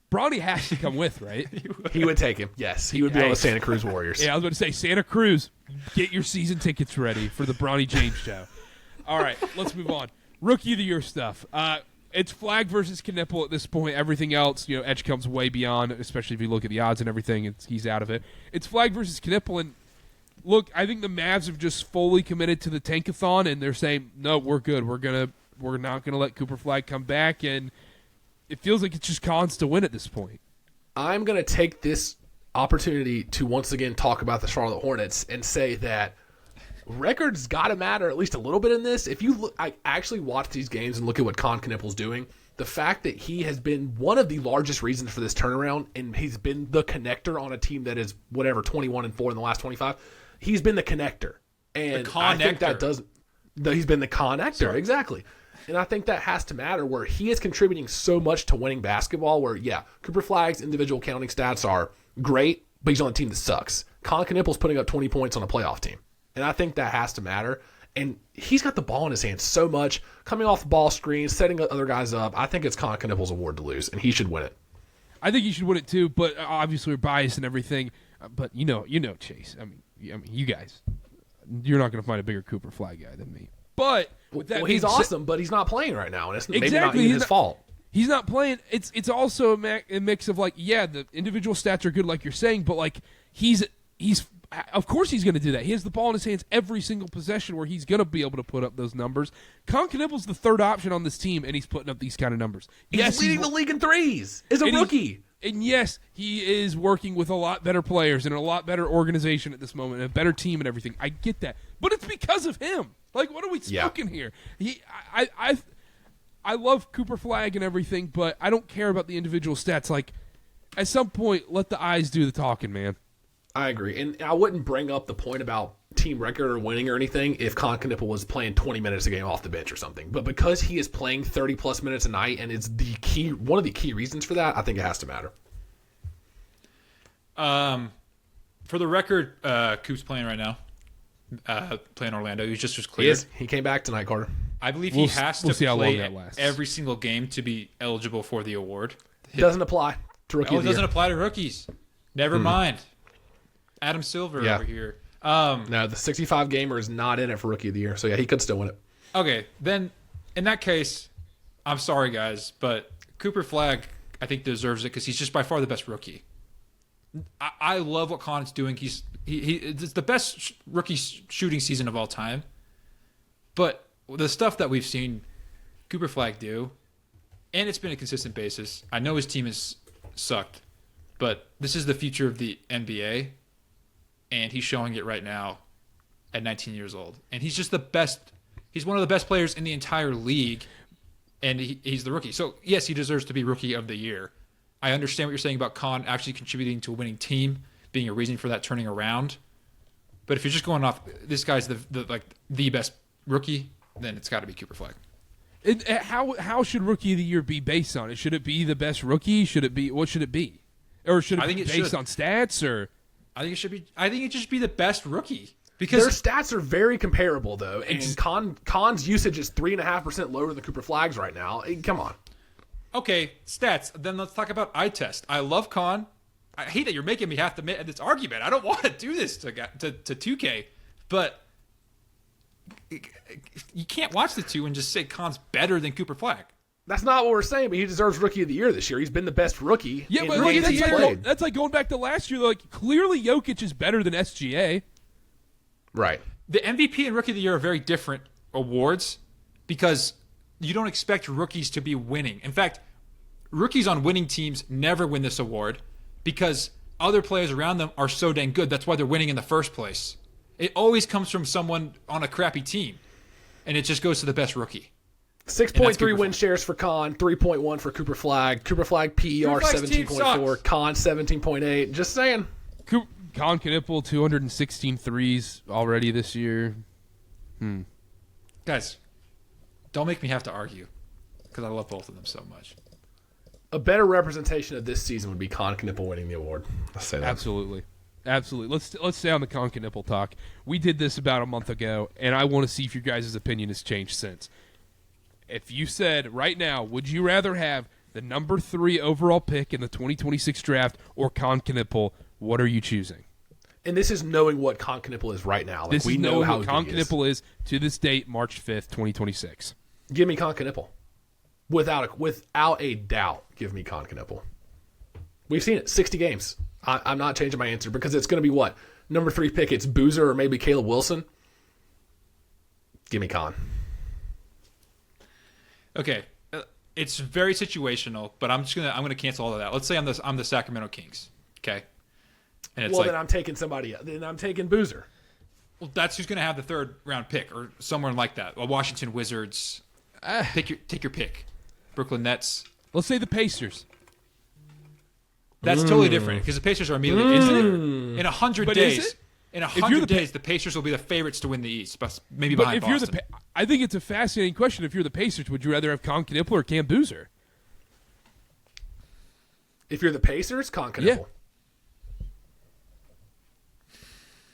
Bronny has to come with, right? He would take him. Yes, he would be on the Santa Cruz Warriors. Yeah, I was going to say Santa Cruz, get your season tickets ready for the Bronny James show. All right, let's move on. Rookie of the Year stuff. It's Flagg versus Knipple at this point. Everything else, Edge comes way beyond, especially if you look at the odds and everything. He's out of it. It's Flagg versus Knipple, and look, I think the Mavs have just fully committed to the tankathon, and they're saying, no, we're good. We're not gonna let Cooper Flagg come back, and it feels like it's just cons to win at this point. I'm going to take this opportunity to once again talk about the Charlotte Hornets and say that records got to matter at least a little bit in this. If you look, I actually watch these games and look at what Con Knipple's doing, the fact that he has been one of the largest reasons for this turnaround, and he's been the connector on a team that is 21-4 in the last 25. He's been the connector, and I think that does. He's been the connector, exactly. And I think that has to matter where he is contributing so much to winning basketball where, Cooper Flagg's individual counting stats are great, but he's on a team that sucks. Con Knipple's putting up 20 points on a playoff team. And I think that has to matter. And he's got the ball in his hands so much, coming off the ball screens, setting other guys up. I think it's Con Knipple's award to lose, and he should win it. I think he should win it too, but obviously we're biased and everything. But you know, Chase. I mean, you guys, you're not going to find a bigger Cooper Flagg guy than me. But with that he's awesome, but he's not playing right now, and it's maybe not exactly, even his fault. He's not playing. It's also a mix of the individual stats are good, like you're saying, but he's of course he's going to do that. He has the ball in his hands every single possession where he's going to be able to put up those numbers. Con Knipple's the third option on this team, and he's putting up these kind of numbers. He's leading the league in threes as a rookie. And yes, he is working with a lot better players and a lot better organization at this moment, and a better team and everything. I get that, but it's because of him. What are we smoking here? I love Cooper Flagg and everything, but I don't care about the individual stats. At some point, let the eyes do the talking, man. I agree, and I wouldn't bring up the point about team record or winning or anything if Con Kniple was playing 20 minutes a game off the bench or something. But because he is playing 30-plus minutes a night, and it's one of the key reasons for that, I think it has to matter. For the record, Coop's playing right now. Playing Orlando. He just was cleared. He came back tonight, Carter. I believe he has to play lasts. every single game to be eligible for the award. It doesn't apply to rookie of the year. It doesn't apply to rookies. Never mind. Adam Silver over here. No, the 65 gamer is not in it for rookie of the year. So, he could still win it. Okay, then in that case, I'm sorry, guys, but Cooper Flagg, I think, deserves it because he's just by far the best rookie. I love what Con's doing. It's the best rookie shooting season of all time. But the stuff that we've seen Cooper Flagg do, and it's been a consistent basis. I know his team has sucked, but this is the future of the NBA. And he's showing it right now at 19 years old. And he's just the best. He's one of the best players in the entire league, and he's the rookie. So, yes, he deserves to be Rookie of the Year. I understand what you're saying about Con actually contributing to a winning team, being a reason for that turning around. But if you're just going off, this guy's the best rookie, then it's got to be Cooper Flagg. How should Rookie of the Year be based on it? Should it be the best rookie? What should it be? Or should it be based on stats? Or I think it should be. I think it should be the best rookie because their stats are very comparable, though. And Con's usage is 3.5% lower than Cooper Flagg's right now. Come on. Okay, stats. Then let's talk about eye test. I love Con. I hate that you're making me have to make this argument. I don't want to do this to 2K, but you can't watch the two and just say Con's better than Cooper Flagg. That's not what we're saying, but he deserves Rookie of the Year this year. He's been the best rookie. Yeah, but that's like going back to last year. Clearly Jokic is better than SGA. Right. The MVP and Rookie of the Year are very different awards because you don't expect rookies to be winning. In fact, rookies on winning teams never win this award because other players around them are so dang good. That's why they're winning in the first place. It always comes from someone on a crappy team, and it just goes to the best rookie. 6.3 win shares for Con, 3.1 for Cooper Flagg. Cooper Flagg PER 17.4, Con 17.8. Just saying. Con Knippel 216 threes already this year. Guys, don't make me have to argue because I love both of them so much. A better representation of this season would be Con Knippel winning the award. Let's say that. Absolutely. Let's stay on the Con Knippel talk. We did this about a month ago, and I want to see if your guys' opinion has changed since. If you said right now, would you rather have the number 3 overall pick in the 2026 draft or Con Knippel, what are you choosing? And this is knowing what Con Knippel is right now. This is knowing what Con Knippel is to this date, March 5th, 2026. Give me Con Knippel. Without a doubt, give me Con Knippel. We've seen it, 60 games. I'm not changing my answer because it's going to be what? Number 3 pick, it's Boozer or maybe Caleb Wilson. Give me Con. Okay, it's very situational, but I'm gonna cancel all of that. Let's say I'm the Sacramento Kings. Okay, and it's then I'm taking somebody else. Then I'm taking Boozer. Well, that's who's gonna have the 3rd round pick or somewhere like that. A Washington Wizards. Take your pick. Brooklyn Nets. Let's say the Pacers. That's totally different because the Pacers are immediately in 100 days. In 100 days, the Pacers will be the favorites to win the East, but maybe behind Boston. I think it's a fascinating question. If you're the Pacers, would you rather have Con Knippel or Cam Boozer? If you're the Pacers, Con Knippel. Yeah.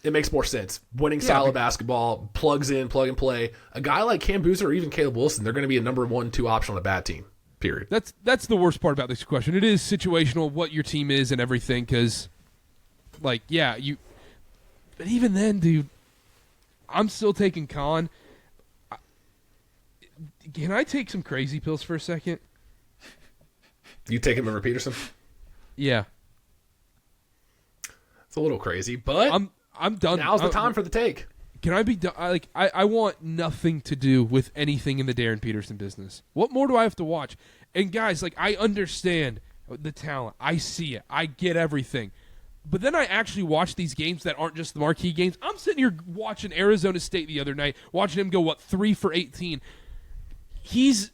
It makes more sense. Winning style of basketball, plugs in, plug and play. A guy like Cam Boozer or even Caleb Wilson, they're going to be a number 1, 2 option on a bad team. Period. That's the worst part about this question. It is situational, what your team is and everything, because, but even then, dude, I'm still taking Con. Can I take some crazy pills for a second? You take him over Peterson? Yeah. It's a little crazy, but I'm done. Now's the time for the take. Can I be done? I want nothing to do with anything in the Darren Peterson business. What more do I have to watch? And guys, I understand the talent. I see it. I get everything. But then I actually watch these games that aren't just the marquee games. I'm sitting here watching Arizona State the other night, watching him go, 3 for 18. He's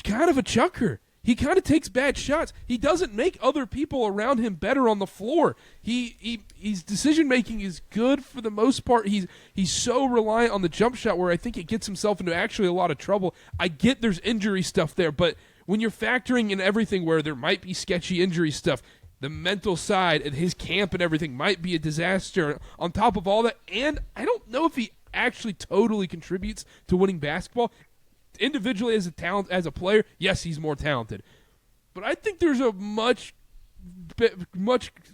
kind of a chucker. He kind of takes bad shots. He doesn't make other people around him better on the floor. His decision making is good for the most part. He's so reliant on the jump shot where I think it gets himself into actually a lot of trouble. I get there's injury stuff there, but when you're factoring in everything where there might be sketchy injury stuff, the mental side and his camp and everything might be a disaster on top of all that. And I don't know if he actually totally contributes to winning basketball. Individually as a player, yes, he's more talented. But I think there's a much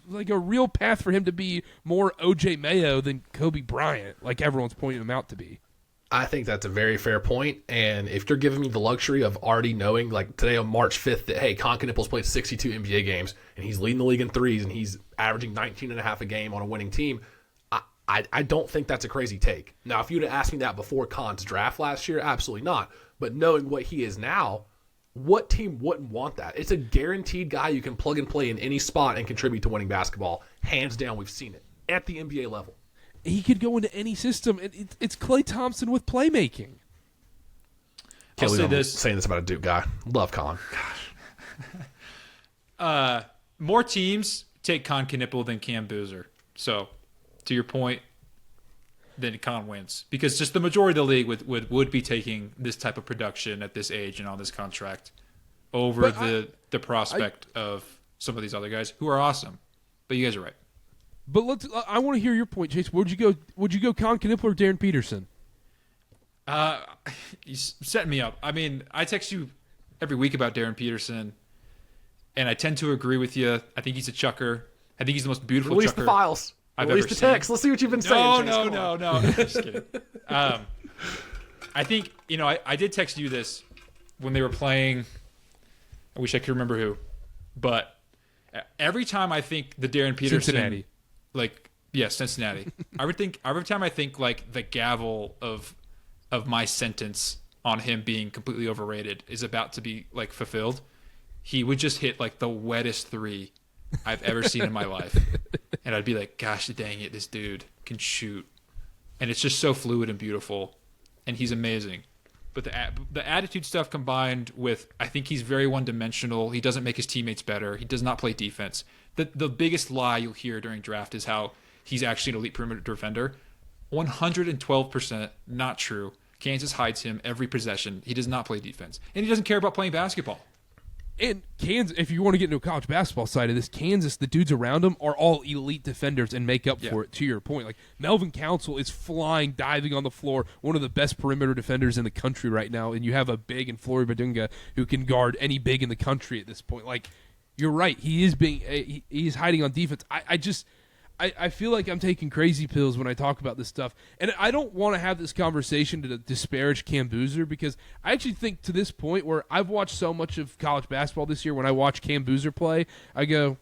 like a real path for him to be more OJ Mayo than Kobe Bryant, like everyone's pointing him out to be. I think that's a very fair point. And if you're giving me the luxury of already knowing, like today on March 5th, that, hey, Con Knippel's played 62 NBA games, and he's leading the league in threes, and he's averaging 19.5 a game on a winning team, I don't think that's a crazy take. Now, if you'd have asked me that before Con's draft last year, absolutely not. But knowing what he is now, what team wouldn't want that? It's a guaranteed guy you can plug and play in any spot and contribute to winning basketball. Hands down, we've seen it at the NBA level. He could go into any system. It's Klay Thompson with playmaking. Can't believe I'm saying this about a Duke guy. Love Con. Gosh. More teams take Con Knippel than Cam Boozer. So, to your point, then Con wins. Because just the majority of the league would be taking this type of production at this age and on this contract over the prospect of some of these other guys who are awesome. But you guys are right. But I want to hear your point, Chase. Would you go Con Knippel or Darren Peterson? You set me up. I mean, I text you every week about Darren Peterson, and I tend to agree with you. I think he's a chucker. I think he's the most beautiful Release chucker the files. Release the text. Let's see what you've been saying. No. Just kidding. I think, I did text you this when they were playing. I wish I could remember who. But every time I think the Darren Peterson Cincinnati. Yes, Cincinnati. Every time I think like the gavel of my sentence on him being completely overrated is about to be like fulfilled, he would just hit like the wettest three I've ever seen in my life. And I'd be like, gosh dang it, this dude can shoot. And it's just so fluid and beautiful. And he's amazing. But the attitude stuff combined with, I think he's very one-dimensional. He doesn't make his teammates better. He does not play defense. The biggest lie you'll hear during draft is how he's actually an elite perimeter defender. 112% not true. Kansas hides him every possession. He does not play defense. And he doesn't care about playing basketball. And Kansas, if you want to get into a college basketball side of this, Kansas, the dudes around him are all elite defenders and make up for it, to your point. Like, Melvin Council is flying, diving on the floor, one of the best perimeter defenders in the country right now, and you have a big in Flory Badunga who can guard any big in the country at this point. Like, you're right. He is hiding on defense. I feel like I'm taking crazy pills when I talk about this stuff. And I don't want to have this conversation to disparage Cam Boozer, because I actually think to this point where I've watched so much of college basketball this year, when I watch Cam Boozer play, I go,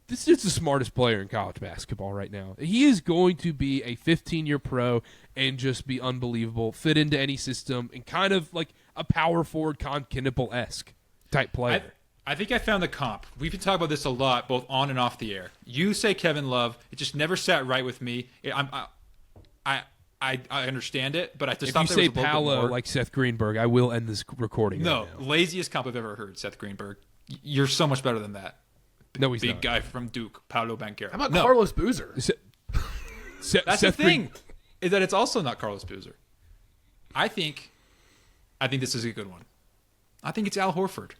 this dude's the smartest player in college basketball right now. He is going to be a 15-year pro and just be unbelievable, fit into any system, and kind of like a power forward Con Knipple-esque type player. I think I found the comp. We've been talking about this a lot, both on and off the air. You say Kevin Love. It just never sat right with me. I understand it, but I just thought there was a little bit more. If you say Paolo like Seth Greenberg, I will end this recording. No, right now. Laziest comp I've ever heard, Seth Greenberg. You're so much better than that. No, he's Big not. guy from Duke, Paolo Banchero. How about Carlos Boozer? That's the thing, is that it's also not Carlos Boozer. I think this is a good one. I think it's Al Horford.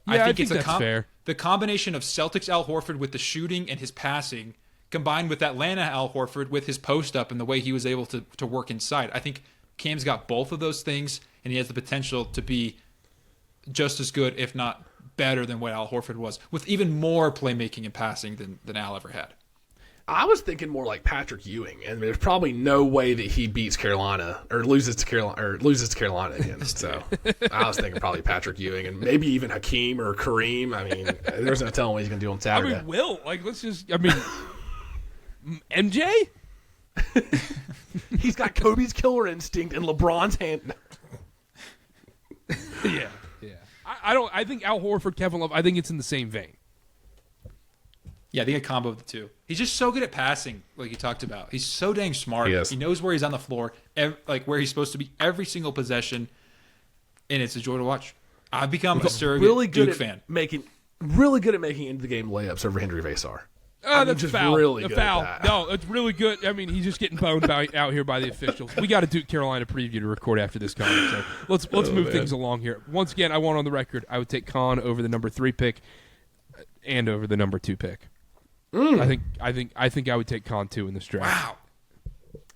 Yeah, I think that's fair. The combination of Celtics Al Horford with the shooting and his passing, combined with Atlanta Al Horford with his post-up and the way he was able to work inside. I think Cam's got both of those things, and he has the potential to be just as good, if not better, than what Al Horford was, with even more playmaking and passing than Al ever had. I was thinking more like Patrick Ewing, and there's probably no way that he beats Carolina or loses to Carolina again. So I was thinking probably Patrick Ewing, and maybe even Hakeem or Kareem. I mean, there's no telling what he's going to do on Saturday. I mean, MJ? He's got Kobe's killer instinct and LeBron's hand. Yeah. I think Al Horford, Kevin Love, I think it's in the same vein. Yeah, I think a combo of the two. He's just so good at passing, like you talked about. He's so dang smart. Yes. He knows where he's on the floor, like where he's supposed to be every single possession, and it's a joy to watch. I've become a surrogate Duke fan. Really good at making into the game layups over Henry Vasar. That's just foul. Really good foul. at that. No, it's really good. I mean, he's just getting boned out here by the officials. We got a Duke Carolina preview to record after this comment. So let's move things along here. Once again, I want on the record, I would take Con over the number 3 pick and over the number 2 pick. I think I would take Con 2 in this draft. Wow.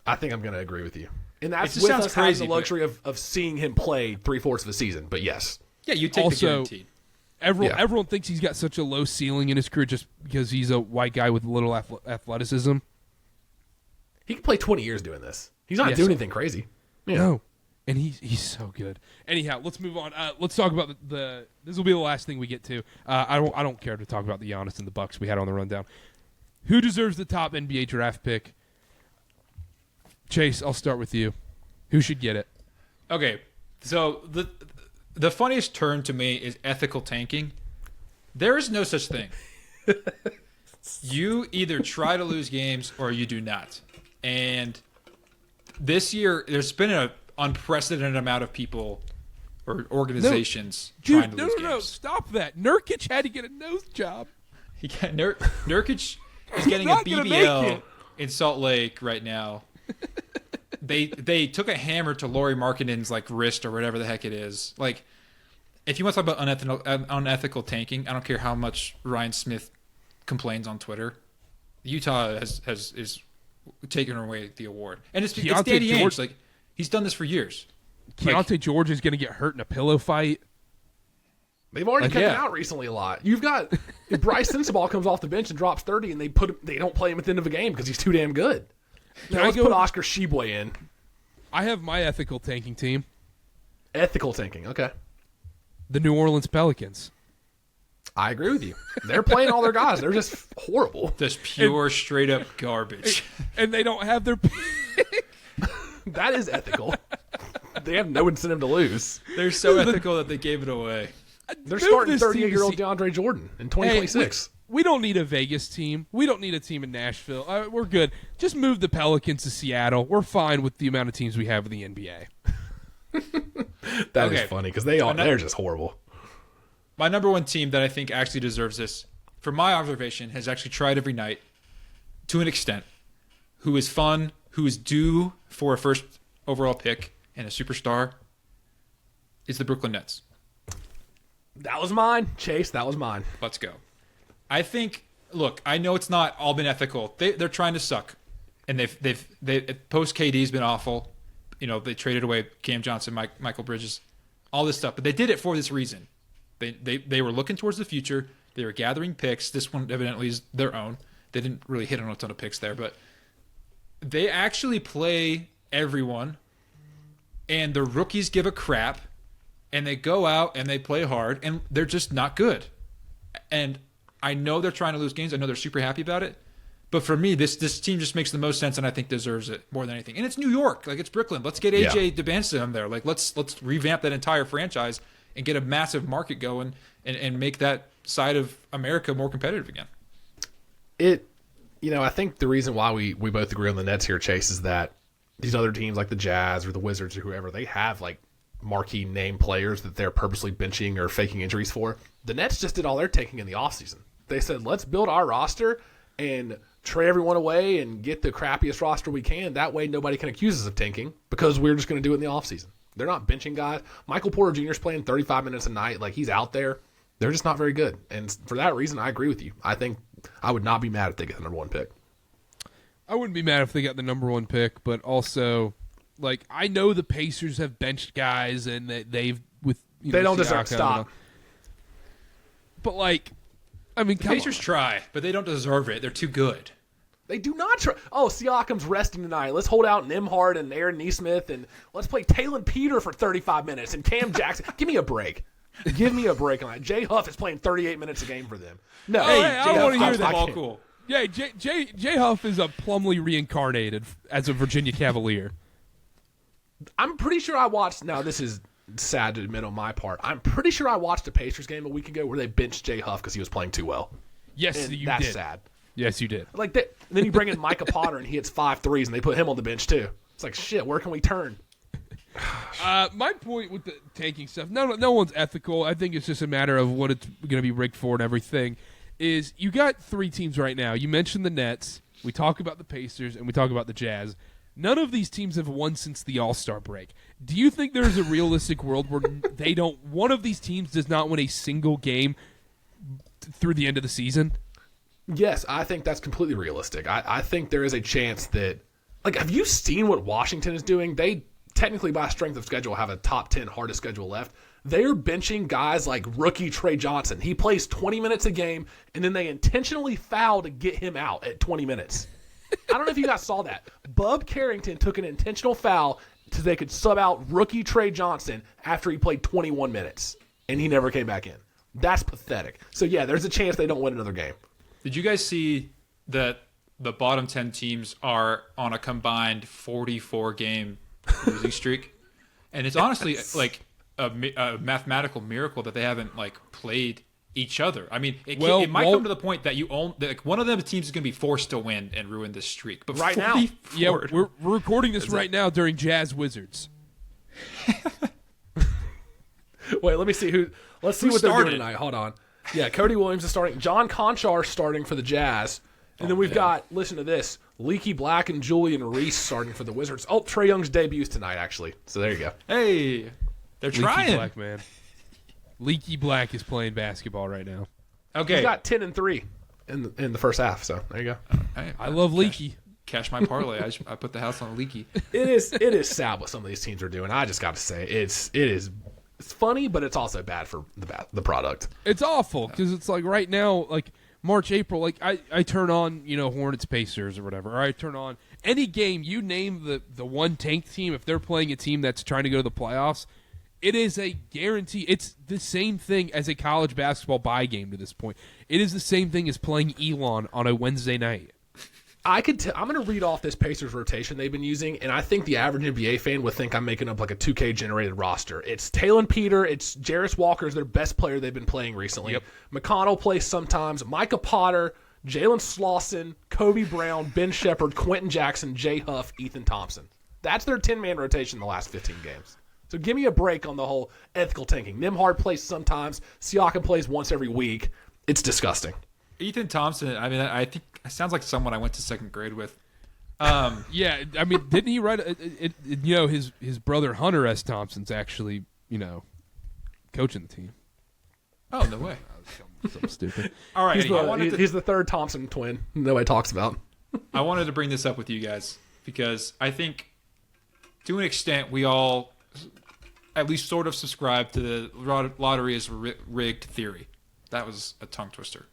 I think I'm going to agree with you. And that's with us having the luxury of seeing him play 3/4 of the season. But yes. Yeah, you take the guaranteed. Everyone thinks he's got such a low ceiling in his career just because he's a white guy with little athleticism. He can play 20 years doing this. He's not doing anything crazy. Yeah. No. And he's so good. Anyhow, let's move on. Let's talk about this will be the last thing we get to. I don't care to talk about the Giannis and the Bucks we had on the rundown. Who deserves the top NBA draft pick? Chase, I'll start with you. Who should get it? Okay, so the funniest term to me is ethical tanking. There is no such thing. You either try to lose games or you do not. And this year, there's been an unprecedented amount of people or organizations trying to lose games. No, stop that. Nurkic had to get a nose job. Nurkic is getting a BBL in Salt Lake right now. They took a hammer to Lauri Markkanen's wrist or whatever the heck it is. Like, if you want to talk about unethical tanking, I don't care how much Ryan Smith complains on Twitter. Utah is taking away the award, and it's Danny Ainge. Like, he's done this for years. Keontae George is going to get hurt in a pillow fight. They've already cut him out recently a lot. You've got if Bryce Sensabaugh comes off the bench and drops 30, and they don't play him at the end of a game because he's too damn good. Let's put Oscar Tshiebwe in. I have my ethical tanking team. Ethical tanking, okay. The New Orleans Pelicans. I agree with you. They're playing all their guys. They're just horrible. Just pure, straight up garbage. And they don't have their pick. That is ethical. They have no incentive to lose. They're so ethical that they gave it away. They're starting 38-year-old DeAndre Jordan in 2026. Hey, we don't need a Vegas team. We don't need a team in Nashville. We're good. Just move the Pelicans to Seattle. We're fine with the amount of teams we have in the NBA. That is funny because they're just horrible. My number one team that I think actually deserves this, from my observation, has actually tried every night to an extent, who is fun, who is due for a first overall pick and a superstar, is the Brooklyn Nets. That was mine, Chase. That was mine. Let's go. I think. Look, I know it's not all been ethical. They're trying to suck, and they've post KD's been awful. You know, they traded away Cam Johnson, Michael Bridges, all this stuff, but they did it for this reason. They were looking towards the future. They were gathering picks. This one evidently is their own. They didn't really hit on a ton of picks there, but they actually play everyone, and the rookies give a crap, and they go out and they play hard, and they're just not good. And I know they're trying to lose games. I know they're super happy about it. But for me, this team just makes the most sense, and I think deserves it more than anything. And it's New York. Like, it's Brooklyn. Let's get AJ DeBanstein there. Like, let's revamp that entire franchise and get a massive market going and make that side of America more competitive again. I think the reason why we both agree on the Nets here, Chase, is that these other teams like the Jazz or the Wizards or whoever, they have like marquee name players that they're purposely benching or faking injuries for. The Nets just did all their taking in the offseason. They said, let's build our roster and trade everyone away and get the crappiest roster we can. That way nobody can accuse us of tanking because we're just going to do it in the offseason. They're not benching guys. Michael Porter Jr. is playing 35 minutes a night. Like, he's out there. They're just not very good. And for that reason, I agree with you. I think I would not be mad if they get the number one pick. I wouldn't be mad if they got the number one pick, but also, like, I know the Pacers have benched guys and that they've they don't deserve to stop. But, like, I mean, the Pacers try, but they don't deserve it. They're too good. They do not try. Oh, Siakam's resting tonight. Let's hold out Nembhard and Aaron Nesmith, and let's play Talon Peter for 35 minutes and Cam Jackson. Give me a break. Give me a break on that. Jay Huff is playing 38 minutes a game for them. No, I want to hear that. Ball cool. Yeah, Jay Huff is a Plumlee reincarnated as a Virginia Cavalier. I'm pretty sure I watched. Now, this is sad to admit on my part. I'm pretty sure I watched a Pacers game a week ago where they benched Jay Huff because he was playing too well. Yes, and you that's did. Sad. Yes, you did. Like that. And then you bring in Micah Potter and he hits 5 threes and they put him on the bench too. It's like, shit, where can we turn? My point with the tanking stuff, no one's ethical. I think it's just a matter of what it's going to be rigged for and everything. Is you got 3 teams right now. You mentioned the Nets. We talk about the Pacers and we talk about the Jazz. None of these teams have won since the All-Star break. Do you think there's a realistic world where one of these teams does not win a single game through the end of the season? Yes, I think that's completely realistic. I think there is a chance that, like, have you seen what Washington is doing? They technically, by strength of schedule, have a top 10 hardest schedule left. They're benching guys like rookie Trey Johnson. He plays 20 minutes a game, and then they intentionally foul to get him out at 20 minutes. I don't know if you guys saw that. Bub Carrington took an intentional foul so they could sub out rookie Trey Johnson after he played 21 minutes, and he never came back in. That's pathetic. So, yeah, there's a chance they don't win another game. Did you guys see that the bottom 10 teams are on a combined 44-game losing streak? And it's honestly like a mathematical miracle that they haven't like played each other. I mean, it might come to the point that one of them teams is going to be forced to win and ruin this streak. But right now, yeah, we're recording this right now during Jazz Wizards. Wait, let me see who. Let's see what they're doing tonight. Hold on. Yeah, Cody Williams is starting. John Conchar starting for the Jazz. And then we've got, listen to this, Leaky Black and Julian Reese starting for the Wizards. Oh, Trae Young's debuts tonight, actually. So there you go. Hey, they're trying. Leaky Black, man. Leaky Black is playing basketball right now. Okay. He's got 10 and 3 in the first half, so there you go. I love Leaky. Cash my parlay. I put the house on Leaky. It is sad what some of these teams are doing. I just got to say, it's funny, but it's also bad for the product. It's awful because it's like right now, like March, April, like I turn on, Hornets, Pacers or whatever, or I turn on any game, you name the one tank team, if they're playing a team that's trying to go to the playoffs, It is a guarantee. It's the same thing as a college basketball buy game to this point. It is the same thing as playing Elon on a Wednesday night. I'm going to read off this Pacers rotation they've been using, and I think the average NBA fan would think I'm making up like a 2K generated roster. It's Talon Peter, it's Jarris Walker's their best player they've been playing recently. Yep. McConnell plays sometimes. Micah Potter, Jalen Slauson, Kobe Brown, Ben Shepherd, Quentin Jackson, Jay Huff, Ethan Thompson. That's their 10-man rotation in the last 15 games. So give me a break on the whole ethical tanking. Nembhard plays sometimes. Siakam plays once every week. It's disgusting. Ethan Thompson, I mean, I think it sounds like someone I went to second grade with. Yeah, I mean, didn't he write? His brother Hunter S. Thompson's actually, coaching the team. Oh, no way. So stupid. All right, He's the third Thompson twin nobody talks about. I wanted to bring this up with you guys because I think, to an extent, we all at least sort of subscribe to the lottery is rigged theory. That was a tongue twister.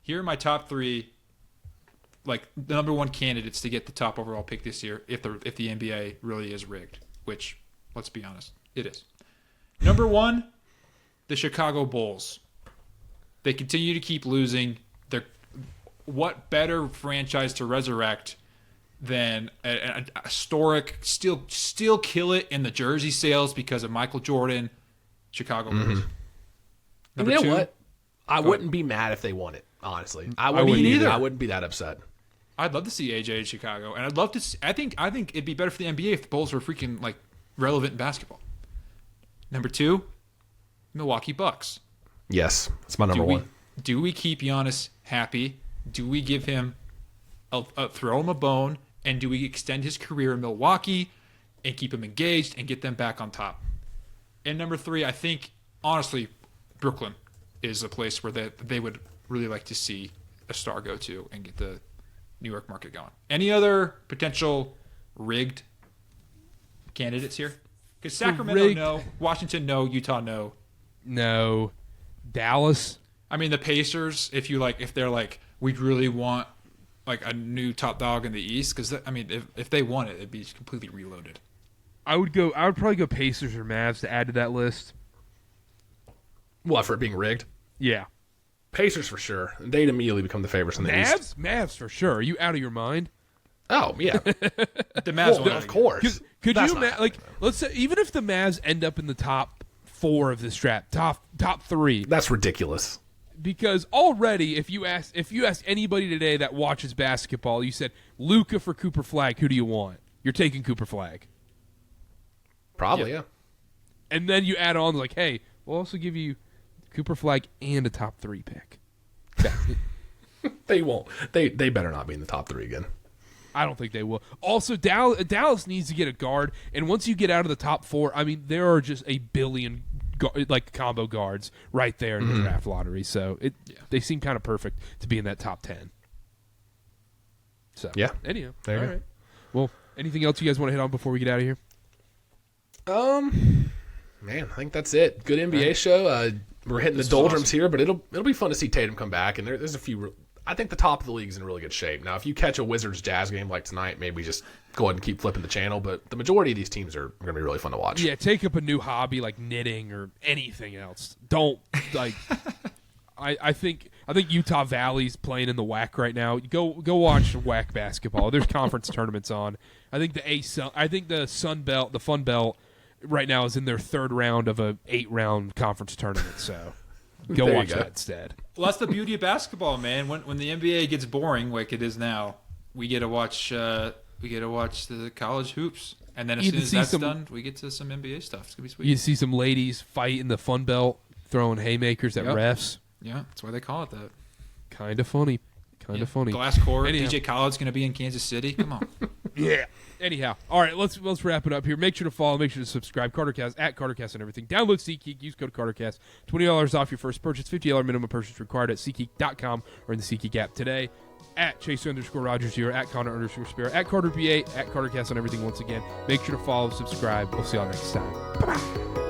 Here are my top 3, like the number 1 candidates to get the top overall pick this year if the NBA really is rigged, which, let's be honest, it is. Number 1, the Chicago Bulls. They continue to keep losing. What better franchise to resurrect than a historic, still kill it in the jersey sales because of Michael Jordan, Chicago Bulls. And you know what? I wouldn't be mad if they won it, honestly. I wouldn't either. I wouldn't be that upset. I'd love to see AJ in Chicago, and I'd love to see, I think it'd be better for the NBA if the Bulls were freaking like relevant in basketball. Number 2, Milwaukee Bucks. Yes, it's my number 1. Do we keep Giannis happy? Do we give him throw him a bone, and do we extend his career in Milwaukee and keep him engaged and get them back on top? And number 3, I think honestly, Brooklyn is a place where they would really like to see a star go to and get the New York market going. Any other potential rigged candidates here? Because Sacramento, no. Washington, no. Utah, no. No. Dallas. I mean, the Pacers, if they're like, we'd really want like a new top dog in the East, because I mean, if they won it, it'd be completely reloaded. I would probably go Pacers or Mavs to add to that list. What, for it being rigged? Yeah. Pacers for sure. They'd immediately become the favorites in the East. Mavs for sure. Are you out of your mind? Oh, yeah. The Mavs well, of course. Could you imagine, let's say, even if the Mavs end up in the top 4 of this draft, top 3. That's ridiculous. Because already, if you ask anybody today that watches basketball, you said, Luka for Cooper Flagg, who do you want? You're taking Cooper Flagg. Probably, yeah. And then you add on, like, hey, we'll also give you Cooper Flagg and a top 3 pick. They won't. They better not be in the top 3 again. I don't think they will. Also, Dallas needs to get a guard, and once you get out of the top 4, I mean, there are just a billion combo guards right there in the draft lottery. So they seem kind of perfect to be in that top 10. So yeah. Anyhow, there you go. Right. Well, anything else you guys want to hit on before we get out of here? Man, I think that's it. Good NBA show. We're hitting the doldrums here, but it'll be fun to see Tatum come back. And there's a few. I think the top of the league is in really good shape. Now, if you catch a Wizards Jazz game like tonight, maybe just go ahead and keep flipping the channel. But the majority of these teams are going to be really fun to watch. Yeah, take up a new hobby like knitting or anything else. Don't like. I think Utah Valley's playing in the WAC right now. Go watch WAC basketball. There's conference tournaments on. I think the Sun Belt, the Fun Belt, right now is in their 3rd round of a 8-round conference tournament. So go watch that instead. Well, that's the beauty of basketball, man. When the NBA gets boring, like it is now, we get to watch the college hoops, and then as soon as that's done, we get to some NBA stuff. It's gonna be sweet. You see some ladies fight in the Fun Belt, throwing haymakers at refs. Yeah, that's why they call it that. Kind of funny. Funny. Glass court. DJ Khaled's going to be in Kansas City. Come on. Yeah. Anyhow, all right, let's wrap it up here. Make sure to follow, make sure to subscribe. KarterKast at KarterKast and everything. Download SeatGeek. Use code KarterKast. $20 off your first purchase. $50 minimum purchase required at SeatGeek.com or in the SeatGeek app today. At Chase_Rogers0, at Connor_Sparrow, at CarterB8, at KarterKast on everything once again. Make sure to follow, subscribe. We'll see y'all next time. Bye-bye.